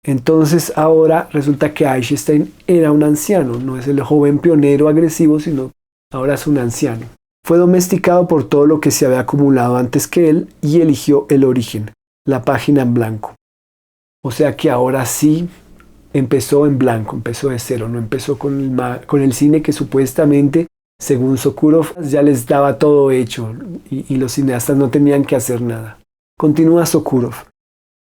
Entonces ahora resulta que Eisenstein era un anciano, no es el joven pionero agresivo, sino ahora es un anciano. Fue domesticado por todo lo que se había acumulado antes que él y eligió el origen, la página en blanco. O sea que ahora sí empezó en blanco, empezó de cero, no empezó con el cine que supuestamente, según Sokurov, ya les daba todo hecho y los cineastas no tenían que hacer nada. Continúa Sokurov.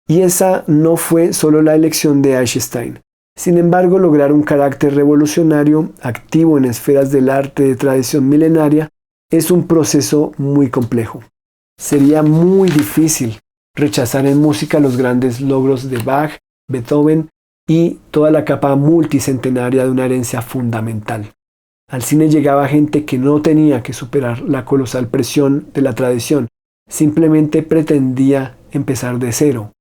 Y esa no fue solo la elección de Eisenstein. Sin embargo, lograr un carácter revolucionario, activo en esferas del arte de tradición milenaria, es un proceso muy complejo. Sería muy difícil rechazar en música los grandes logros de Bach, Beethoven y toda la capa multicentenaria de una herencia fundamental. Al cine llegaba gente que no tenía que superar la colosal presión de la tradición, simplemente pretendía empezar de cero.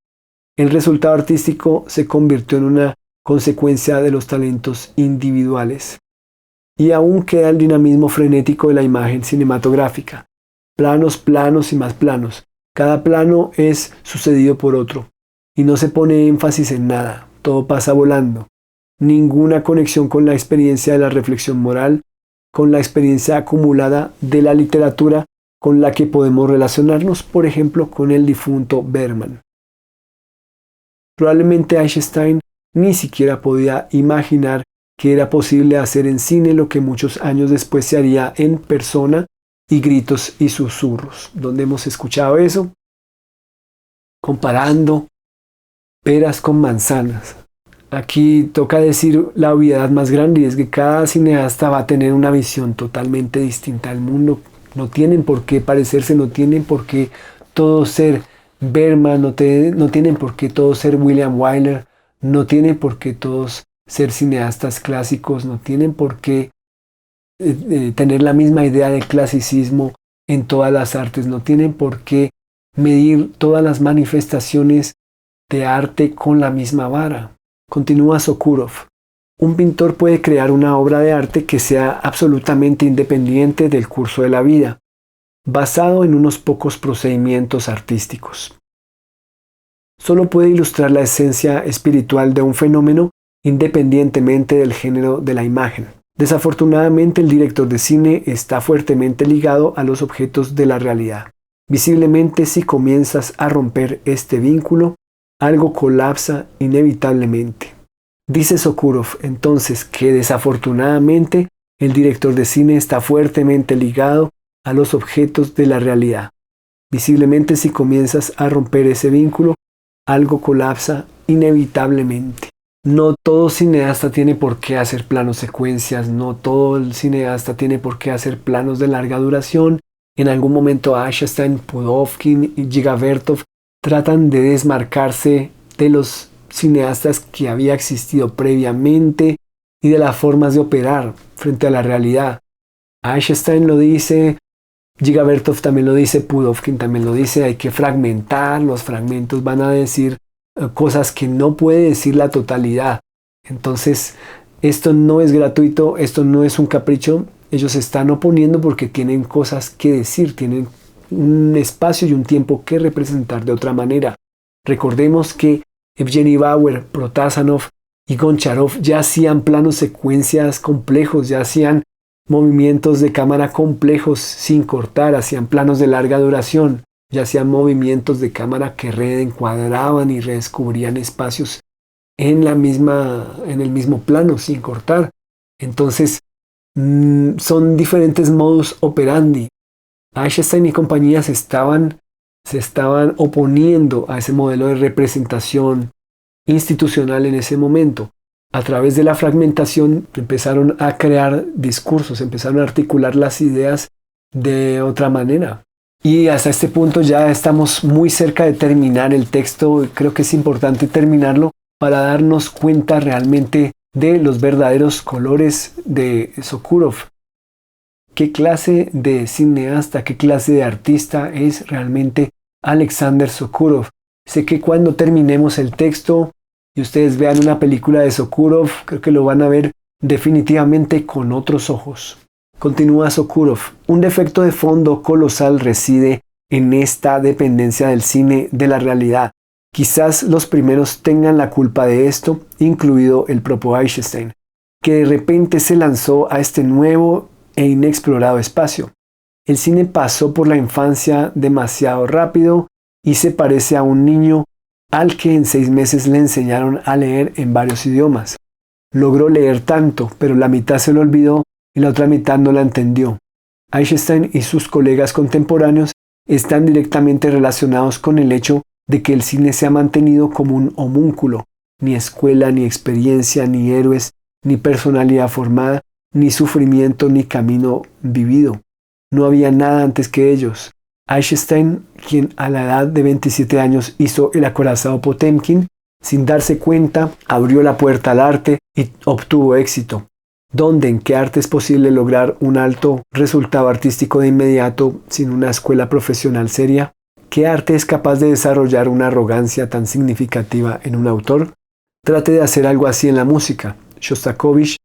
El resultado artístico se convirtió en una consecuencia de los talentos individuales. Y aún queda el dinamismo frenético de la imagen cinematográfica. Planos, planos y más planos. Cada plano es sucedido por otro. Y no se pone énfasis en nada. Todo pasa volando. Ninguna conexión con la experiencia de la reflexión moral, con la experiencia acumulada de la literatura con la que podemos relacionarnos, por ejemplo, con el difunto Bergman. Probablemente Eisenstein ni siquiera podía imaginar que era posible hacer en cine lo que muchos años después se haría en persona y gritos y susurros. ¿Dónde hemos escuchado eso? Comparando peras con manzanas. Aquí toca decir la obviedad más grande y es que cada cineasta va a tener una visión totalmente distinta del mundo. No tienen por qué parecerse, no tienen por qué todos ser Bergman, no tienen por qué todos ser William Wyler, no tienen por qué todos ser cineastas clásicos, no tienen por qué tener la misma idea de clasicismo en todas las artes, no tienen por qué medir todas las manifestaciones de arte con la misma vara. Continúa Sokurov. Un pintor puede crear una obra de arte que sea absolutamente independiente del curso de la vida, basado en unos pocos procedimientos artísticos. Solo puede ilustrar la esencia espiritual de un fenómeno independientemente del género de la imagen. Desafortunadamente, el director de cine está fuertemente ligado a los objetos de la realidad. Visiblemente, si comienzas a romper este vínculo, algo colapsa inevitablemente. Dice Sokurov entonces que desafortunadamente el director de cine está fuertemente ligado a los objetos de la realidad. Visiblemente, si comienzas a romper ese vínculo, algo colapsa inevitablemente. No todo cineasta tiene por qué hacer planos secuencias, no todo el cineasta tiene por qué hacer planos de larga duración. En algún momento Eisenstein, Pudovkin y Gigavertov tratan de desmarcarse de los cineastas que había existido previamente y de las formas de operar frente a la realidad. Eisenstein lo dice, Giga Bertov también lo dice, Pudovkin también lo dice, hay que fragmentar, los fragmentos van a decir cosas que no puede decir la totalidad. Entonces, esto no es gratuito, esto no es un capricho, ellos se están oponiendo porque tienen cosas que decir, tienen un espacio y un tiempo que representar de otra manera. Recordemos que Evgeny Bauer, Protasanov y Goncharov ya hacían planos secuencias complejos, ya hacían movimientos de cámara complejos sin cortar, hacían planos de larga duración, ya hacían movimientos de cámara que reencuadraban y redescubrían espacios en el mismo plano sin cortar. Entonces, son diferentes modus operandi. Eisenstein y compañía se estaban oponiendo a ese modelo de representación institucional en ese momento. A través de la fragmentación empezaron a crear discursos, empezaron a articular las ideas de otra manera. Y hasta este punto ya estamos muy cerca de terminar el texto. Creo que es importante terminarlo para darnos cuenta realmente de los verdaderos colores de Sokurov. ¿Qué clase de cineasta, qué clase de artista es realmente Alexander Sokurov? Sé que cuando terminemos el texto y ustedes vean una película de Sokurov, creo que lo van a ver definitivamente con otros ojos. Continúa Sokurov. Un defecto de fondo colosal reside en esta dependencia del cine de la realidad. Quizás los primeros tengan la culpa de esto, incluido el propio Eisenstein, que de repente se lanzó a este nuevo e inexplorado espacio. El cine pasó por la infancia demasiado rápido y se parece a un niño al que en 6 meses le enseñaron a leer en varios idiomas. Logró leer tanto, pero la mitad se lo olvidó y la otra mitad no la entendió. Eisenstein y sus colegas contemporáneos están directamente relacionados con el hecho de que el cine se ha mantenido como un homúnculo, ni escuela, ni experiencia, ni héroes, ni personalidad formada, ni sufrimiento, ni camino vivido. No había nada antes que ellos. Eisenstein, quien a la edad de 27 años hizo El acorazado Potemkin, sin darse cuenta, abrió la puerta al arte y obtuvo éxito. ¿Dónde, en qué arte es posible lograr un alto resultado artístico de inmediato sin una escuela profesional seria? ¿Qué arte es capaz de desarrollar una arrogancia tan significativa en un autor? Trate de hacer algo así en la música. Shostakovich,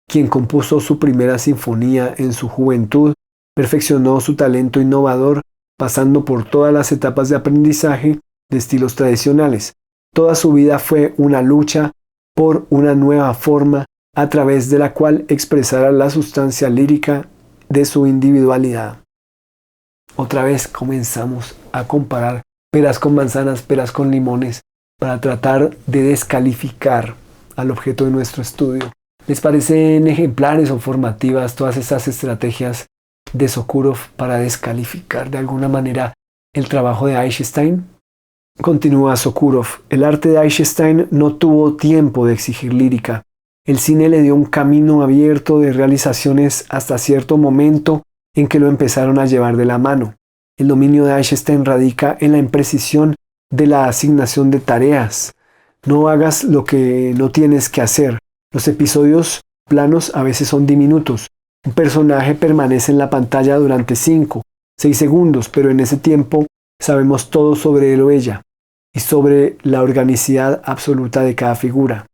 quien compuso su primera sinfonía en su juventud, perfeccionó su talento innovador pasando por todas las etapas de aprendizaje de estilos tradicionales. Toda su vida fue una lucha por una nueva forma a través de la cual expresara la sustancia lírica de su individualidad. Otra vez comenzamos a comparar peras con manzanas, peras con limones, para tratar de descalificar al objeto de nuestro estudio. ¿Les parecen ejemplares o formativas todas estas estrategias de Sokurov para descalificar de alguna manera el trabajo de Eisenstein? Continúa Sokurov. El arte de Eisenstein no tuvo tiempo de exigir lírica. El cine le dio un camino abierto de realizaciones hasta cierto momento en que lo empezaron a llevar de la mano. El dominio de Eisenstein radica en la imprecisión de la asignación de tareas. No hagas lo que no tienes que hacer. Los episodios planos a veces son diminutos. Un personaje permanece en la pantalla durante 5, 6 segundos, pero en ese tiempo sabemos todo sobre él o ella y sobre la organicidad absoluta de cada figura.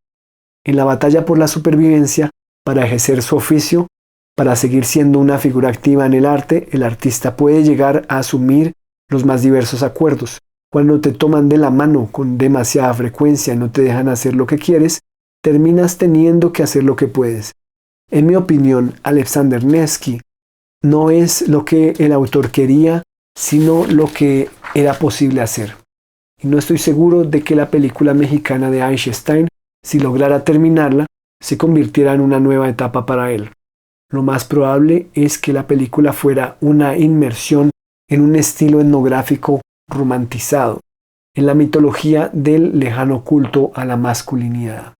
En la batalla por la supervivencia, para ejercer su oficio, para seguir siendo una figura activa en el arte, el artista puede llegar a asumir los más diversos acuerdos. Cuando te toman de la mano con demasiada frecuencia y no te dejan hacer lo que quieres, terminas teniendo que hacer lo que puedes. En mi opinión, Alexander Nevsky no es lo que el autor quería, sino lo que era posible hacer. Y no estoy seguro de que la película mexicana de Eisenstein, si lograra terminarla, se convirtiera en una nueva etapa para él. Lo más probable es que la película fuera una inmersión en un estilo etnográfico romantizado, en la mitología del lejano culto a la masculinidad.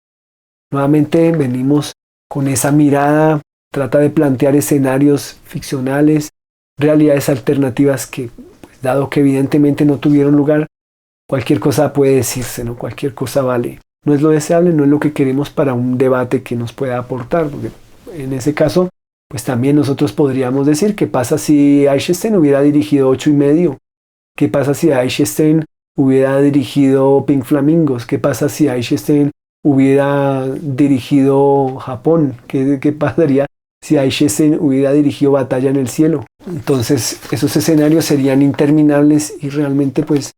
Nuevamente venimos con esa mirada, trata de plantear escenarios ficcionales, realidades alternativas que, pues, dado que evidentemente no tuvieron lugar, cualquier cosa puede decirse, ¿no? Cualquier cosa vale. No es lo deseable, no es lo que queremos para un debate que nos pueda aportar, porque en ese caso Pues también nosotros podríamos decir, ¿qué pasa si Eisenstein hubiera dirigido 8 y medio? ¿Qué pasa si Eisenstein hubiera dirigido Pink Flamingos? ¿Qué pasa si Eisenstein hubiera dirigido Japón? ¿Qué pasaría si Eisenstein hubiera dirigido Batalla en el Cielo? Entonces esos escenarios serían interminables y realmente pues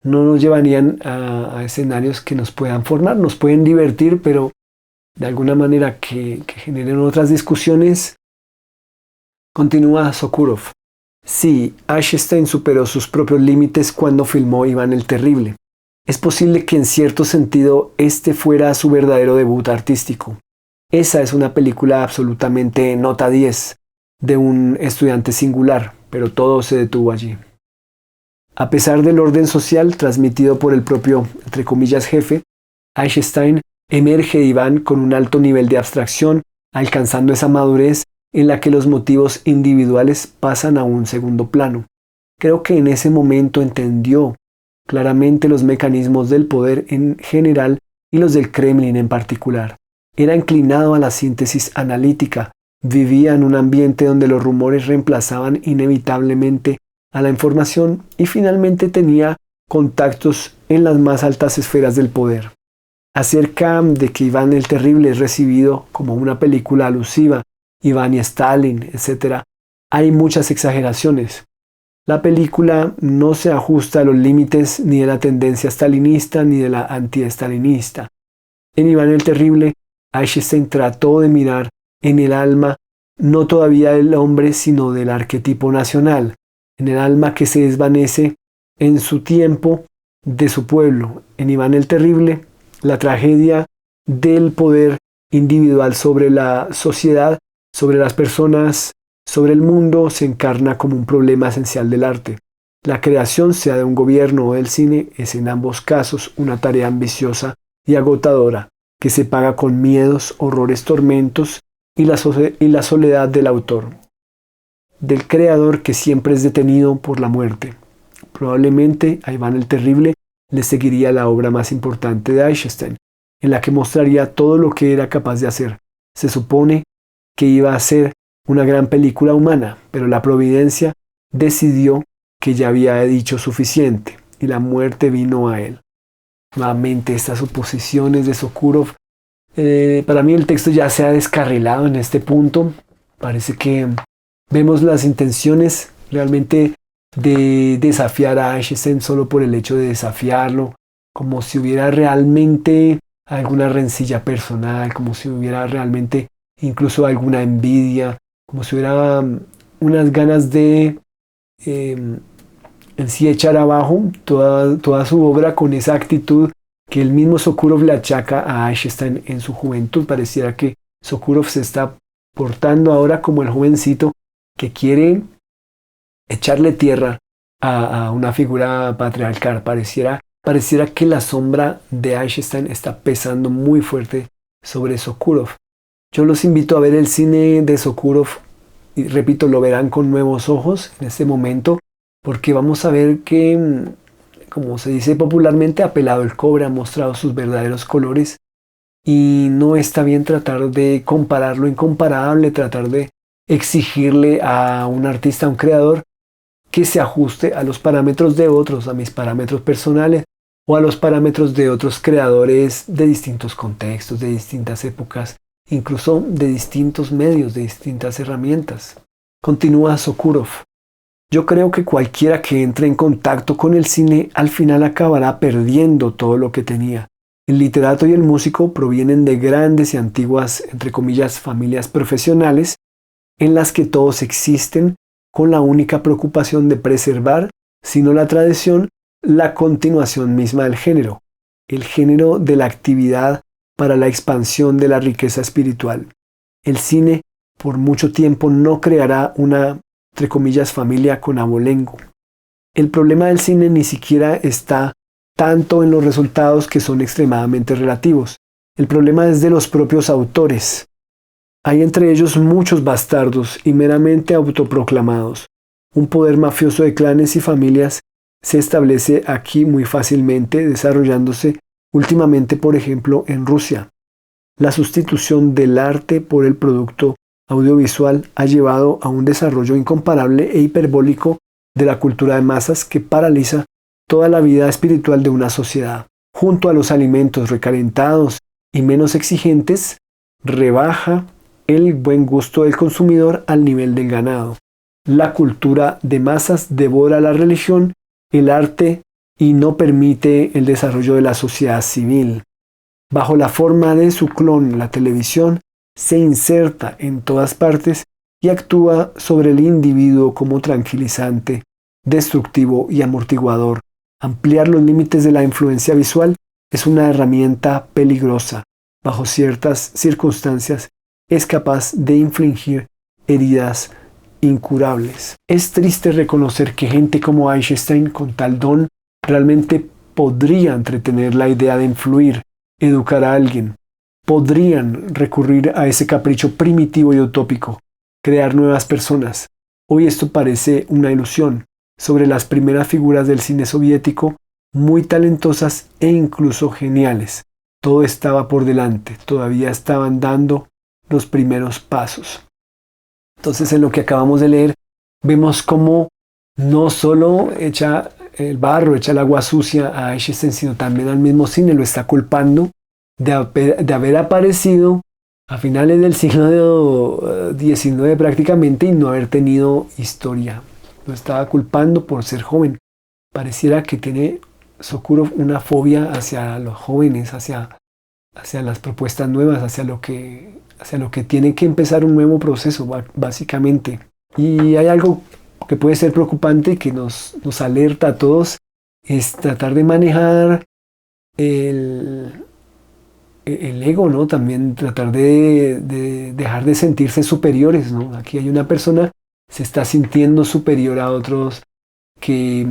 no nos llevarían a escenarios que nos puedan formar, nos pueden divertir, pero de alguna manera que generen otras discusiones. Continúa Sokurov. Sí, Eisenstein superó sus propios límites cuando filmó Iván el Terrible. Es posible que en cierto sentido este fuera su verdadero debut artístico. Esa es una película absolutamente nota 10, de un estudiante singular, pero todo se detuvo allí. A pesar del orden social transmitido por el propio, entre comillas, jefe, Eisenstein emerge de Iván con un alto nivel de abstracción, alcanzando esa madurez en la que los motivos individuales pasan a un segundo plano. Creo que en ese momento entendió claramente los mecanismos del poder en general y los del Kremlin en particular. Era inclinado a la síntesis analítica, vivía en un ambiente donde los rumores reemplazaban inevitablemente a la información y finalmente tenía contactos en las más altas esferas del poder. Acerca de que Iván el Terrible es recibido como una película alusiva, Iván y Stalin, etc., hay muchas exageraciones. La película no se ajusta a los límites ni de la tendencia stalinista ni de la anti-stalinista. En Iván el Terrible, Eisenstein trató de mirar en el alma no todavía del hombre, sino del arquetipo nacional, en el alma que se desvanece en su tiempo de su pueblo. En Iván el Terrible, la tragedia del poder individual sobre la sociedad, sobre las personas, sobre el mundo, se encarna como un problema esencial del arte. La creación, sea de un gobierno o del cine, es en ambos casos una tarea ambiciosa y agotadora, que se paga con miedos, horrores, tormentos y la soledad del autor, del creador que siempre es detenido por la muerte. Probablemente a Iván el Terrible le seguiría la obra más importante de Eisenstein, en la que mostraría todo lo que era capaz de hacer. Se supone que iba a ser una gran película humana, pero la providencia decidió que ya había dicho suficiente y la muerte vino a él. Nuevamente estas suposiciones de Sokurov. Para mí el texto ya se ha descarrilado en este punto. Parece que vemos las intenciones realmente de desafiar a Eisenstein solo por el hecho de desafiarlo, como si hubiera realmente alguna rencilla personal, como si hubiera realmente incluso alguna envidia, como si hubiera unas ganas de en sí echar abajo toda su obra con esa actitud que el mismo Sokurov le achaca a Eisenstein en su juventud. Pareciera que Sokurov se está portando ahora como el jovencito que quiere echarle tierra a una figura patriarcal. Pareciera que la sombra de Eisenstein está pesando muy fuerte sobre Sokurov. Yo los invito a ver el cine de Sokurov y repito, lo verán con nuevos ojos en este momento, porque vamos a ver que, como se dice popularmente, ha pelado el cobre, ha mostrado sus verdaderos colores y no está bien tratar de comparar lo incomparable, tratar de exigirle a un artista, a un creador, que se ajuste a los parámetros de otros, a mis parámetros personales o a los parámetros de otros creadores de distintos contextos, de distintas épocas, incluso de distintos medios, de distintas herramientas. Continúa Sokurov. Yo creo que cualquiera que entre en contacto con el cine al final acabará perdiendo todo lo que tenía. El literato y el músico provienen de grandes y antiguas, entre comillas, familias profesionales en las que todos existen con la única preocupación de preservar, si no la tradición, la continuación misma del género, el género de la actividad para la expansión de la riqueza espiritual. El cine por mucho tiempo no creará una, entre comillas, familia con abolengo. El problema del cine ni siquiera está tanto en los resultados, que son extremadamente relativos. El problema es de los propios autores. Hay entre ellos muchos bastardos y meramente autoproclamados. Un poder mafioso de clanes y familias se establece aquí muy fácilmente, desarrollándose últimamente, por ejemplo, en Rusia. La sustitución del arte por el producto audiovisual ha llevado a un desarrollo incomparable e hiperbólico de la cultura de masas que paraliza toda la vida espiritual de una sociedad. Junto a los alimentos recalentados y menos exigentes, rebaja el buen gusto del consumidor al nivel del ganado. La cultura de masas devora la religión, el arte y no permite el desarrollo de la sociedad civil. Bajo la forma de su clon, la televisión se inserta en todas partes y actúa sobre el individuo como tranquilizante, destructivo y amortiguador. Ampliar los límites de la influencia visual es una herramienta peligrosa. Bajo ciertas circunstancias es capaz de infligir heridas incurables. Es triste reconocer que gente como Einstein con tal don realmente podría entretener la idea de influir, educar a alguien. Podrían recurrir a ese capricho primitivo y utópico, crear nuevas personas. Hoy esto parece una ilusión. Sobre las primeras figuras del cine soviético, muy talentosas e incluso geniales. Todo estaba por delante, todavía estaban dando los primeros pasos. Entonces, en lo que acabamos de leer, vemos cómo no solo echa el barro, echa el agua sucia a Einstein, sino también al mismo cine, lo está culpando de haber aparecido a finales del siglo XIX prácticamente y no haber tenido historia. Lo estaba culpando por ser joven. Pareciera que tiene Sokurov una fobia hacia los jóvenes, hacia las propuestas nuevas, hacia lo que tiene que empezar un nuevo proceso, básicamente. Y hay algo que puede ser preocupante, que nos alerta a todos, es tratar de manejar el ego, ¿no? También tratar de dejar de sentirse superiores, ¿no? Aquí hay una persona se está sintiendo superior a otros, que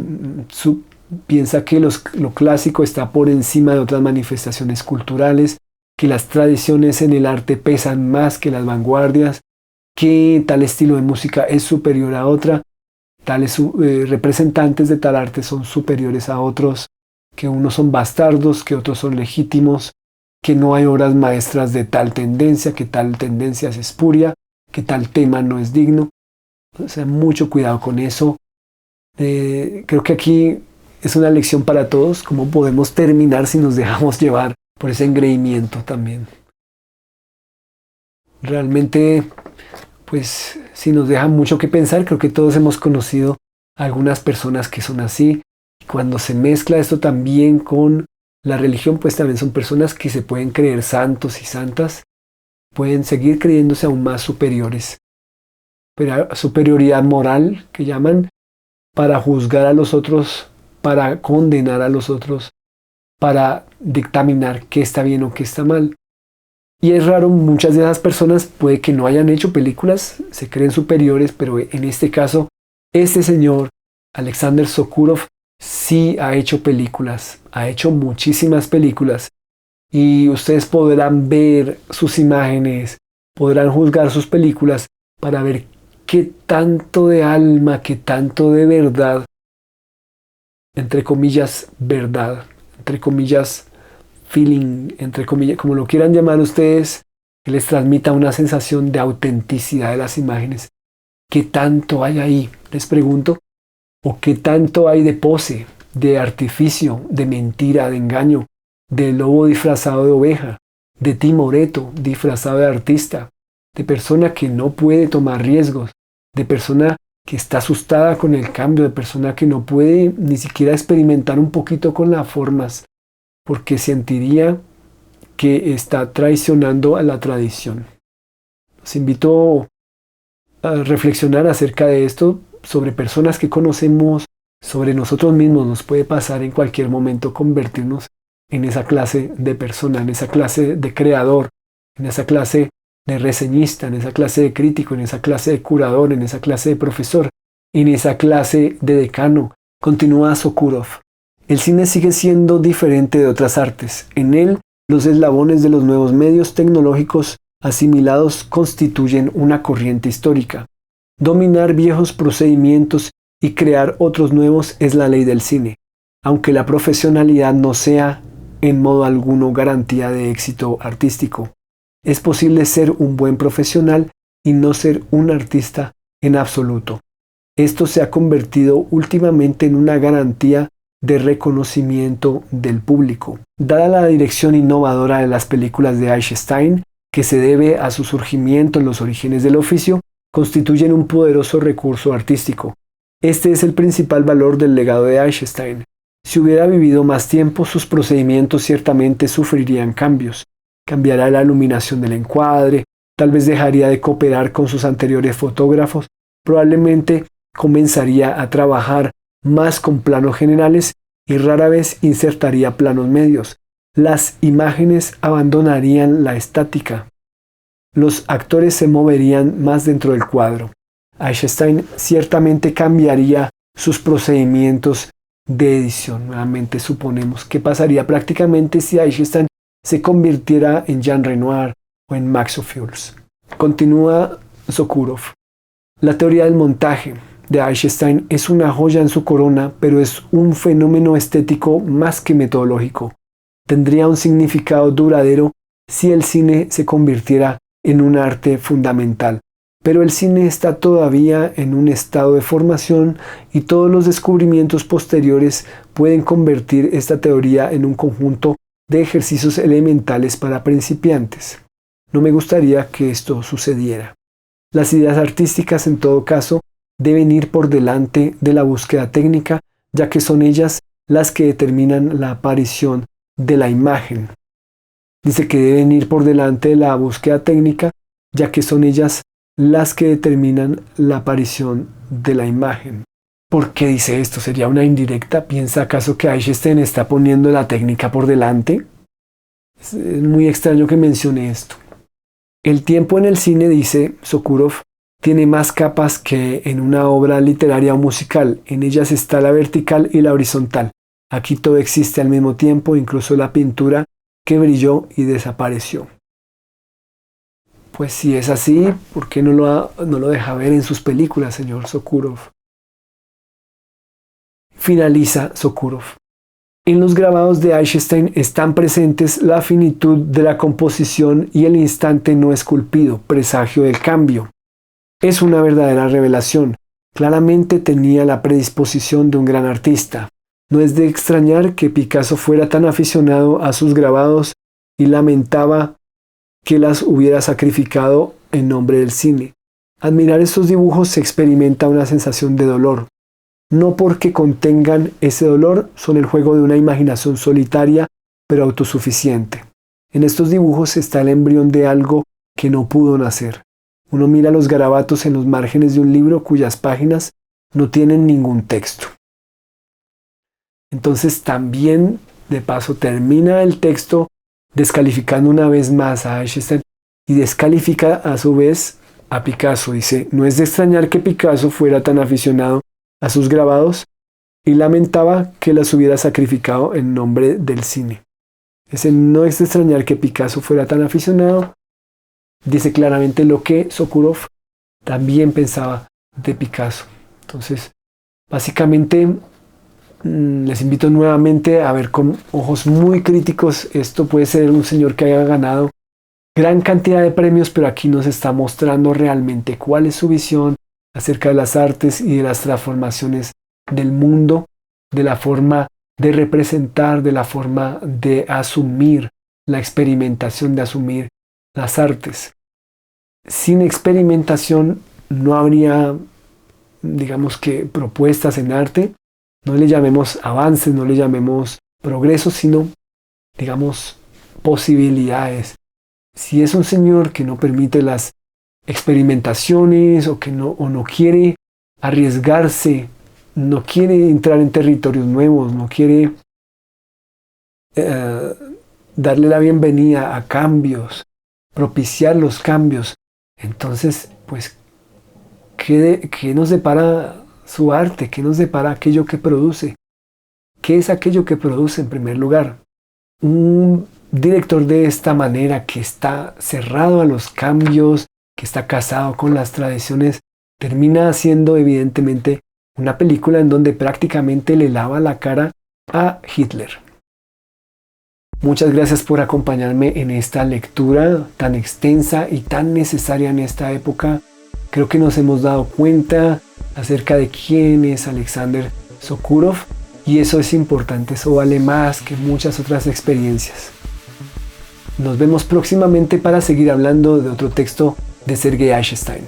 piensa que lo clásico está por encima de otras manifestaciones culturales, que las tradiciones en el arte pesan más que las vanguardias, que tal estilo de música es superior a otra, tales representantes de tal arte son superiores a otros, que unos son bastardos, que otros son legítimos, que no hay obras maestras de tal tendencia, que tal tendencia es espuria, que tal tema no es digno. O sea, mucho cuidado con eso. Creo que aquí es una lección para todos, cómo podemos terminar si nos dejamos llevar por ese engreimiento también. Realmente, pues, si nos deja mucho que pensar, creo que todos hemos conocido a algunas personas que son así. Y cuando se mezcla esto también con la religión, pues también son personas que se pueden creer santos y santas, pueden seguir creyéndose aún más superiores. Pero superioridad moral, que llaman, para juzgar a los otros, para condenar a los otros, para dictaminar qué está bien o qué está mal. Y es raro, muchas de esas personas puede que no hayan hecho películas, se creen superiores, pero en este caso, este señor, Alexander Sokurov, sí ha hecho películas, ha hecho muchísimas películas. Y ustedes podrán ver sus imágenes, podrán juzgar sus películas para ver qué tanto de alma, qué tanto de verdad, entre comillas, verdad, entre comillas, feeling, entre comillas, como lo quieran llamar ustedes, que les transmita una sensación de autenticidad de las imágenes. ¿Qué tanto hay ahí? Les pregunto. ¿O qué tanto hay de pose, de artificio, de mentira, de engaño, de lobo disfrazado de oveja, de timoreto disfrazado de artista, de persona que no puede tomar riesgos, de persona que está asustada con el cambio, de persona que no puede ni siquiera experimentar un poquito con las formas, porque sentiría que está traicionando a la tradición? Los invito a reflexionar acerca de esto, sobre personas que conocemos, sobre nosotros mismos. Nos puede pasar en cualquier momento convertirnos en esa clase de persona, en esa clase de creador, en esa clase de reseñista, en esa clase de crítico, en esa clase de curador, en esa clase de profesor, en esa clase de decano. Continúa Sokurov. El cine sigue siendo diferente de otras artes. En él, los eslabones de los nuevos medios tecnológicos asimilados constituyen una corriente histórica. Dominar viejos procedimientos y crear otros nuevos es la ley del cine, aunque la profesionalidad no sea en modo alguno garantía de éxito artístico. Es posible ser un buen profesional y no ser un artista en absoluto. Esto se ha convertido últimamente en una garantía de reconocimiento del público. Dada la dirección innovadora de las películas de Eisenstein, que se debe a su surgimiento en los orígenes del oficio, constituyen un poderoso recurso artístico. Este es el principal valor del legado de Eisenstein. Si hubiera vivido más tiempo, sus procedimientos ciertamente sufrirían cambios. Cambiará la iluminación del encuadre, tal vez dejaría de cooperar con sus anteriores fotógrafos, probablemente comenzaría a trabajar más con planos generales y rara vez insertaría planos medios. Las imágenes abandonarían la estática. Los actores se moverían más dentro del cuadro. Eisenstein ciertamente cambiaría sus procedimientos de edición. Nuevamente suponemos que pasaría prácticamente si Eisenstein se convirtiera en Jean Renoir o en Max Ophuls. Continúa Sokurov. La teoría del montaje de Eisenstein es una joya en su corona, pero es un fenómeno estético más que metodológico. Tendría un significado duradero si el cine se convirtiera en un arte fundamental. Pero el cine está todavía en un estado de formación y todos los descubrimientos posteriores pueden convertir esta teoría en un conjunto de ejercicios elementales para principiantes. No me gustaría que esto sucediera. Las ideas artísticas, en todo caso, deben ir por delante de la búsqueda técnica, ya que son ellas las que determinan la aparición de la imagen. Dice que deben ir por delante de la búsqueda técnica, ya que son ellas las que determinan la aparición de la imagen. ¿Por qué dice esto? ¿Sería una indirecta? ¿Piensa acaso que Eisenstein está poniendo la técnica por delante? Es muy extraño que mencione esto. El tiempo en el cine, dice Sokurov, tiene más capas que en una obra literaria o musical. En ellas está la vertical y la horizontal. Aquí todo existe al mismo tiempo, incluso la pintura que brilló y desapareció. Pues si es así, ¿por qué no lo deja ver en sus películas, señor Sokurov? Finaliza Sokurov. En los grabados de Eisenstein están presentes la finitud de la composición y el instante no esculpido, presagio del cambio. Es una verdadera revelación. Claramente tenía la predisposición de un gran artista. No es de extrañar que Picasso fuera tan aficionado a sus grabados y lamentaba que las hubiera sacrificado en nombre del cine. Admirar estos dibujos se experimenta una sensación de dolor. No porque contengan ese dolor, son el juego de una imaginación solitaria pero autosuficiente. En estos dibujos está el embrión de algo que no pudo nacer. Uno mira los garabatos en los márgenes de un libro cuyas páginas no tienen ningún texto. Entonces también, de paso, termina el texto descalificando una vez más a Eisenstein y descalifica a su vez a Picasso. Dice, no es de extrañar que Picasso fuera tan aficionado a sus grabados y lamentaba que las hubiera sacrificado en nombre del cine. No es de extrañar que Picasso fuera tan aficionado. Dice claramente lo que Sokurov también pensaba de Picasso. Entonces, básicamente, les invito nuevamente a ver con ojos muy críticos. Esto puede ser un señor que haya ganado gran cantidad de premios, pero aquí nos está mostrando realmente cuál es su visión acerca de las artes y de las transformaciones del mundo, de la forma de representar, de la forma de asumir la experimentación, de asumir las artes. Sin experimentación no habría, digamos que, propuestas en arte. No le llamemos avances, no le llamemos progresos, sino, digamos, posibilidades. Si es un señor que no permite las experimentaciones o no quiere arriesgarse, no quiere entrar en territorios nuevos, no quiere darle la bienvenida a cambios, propiciar los cambios, entonces, pues, ¿qué nos depara su arte? ¿Qué nos depara aquello que produce? ¿Qué es aquello que produce en primer lugar? Un director de esta manera, que está cerrado a los cambios, que está casado con las tradiciones, termina haciendo evidentemente una película en donde prácticamente le lava la cara a Hitler. Muchas gracias por acompañarme en esta lectura tan extensa y tan necesaria en esta época. Creo que nos hemos dado cuenta acerca de quién es Alexander Sokurov, y eso es importante, eso vale más que muchas otras experiencias. Nos vemos próximamente para seguir hablando de otro texto de Sergei Eisenstein.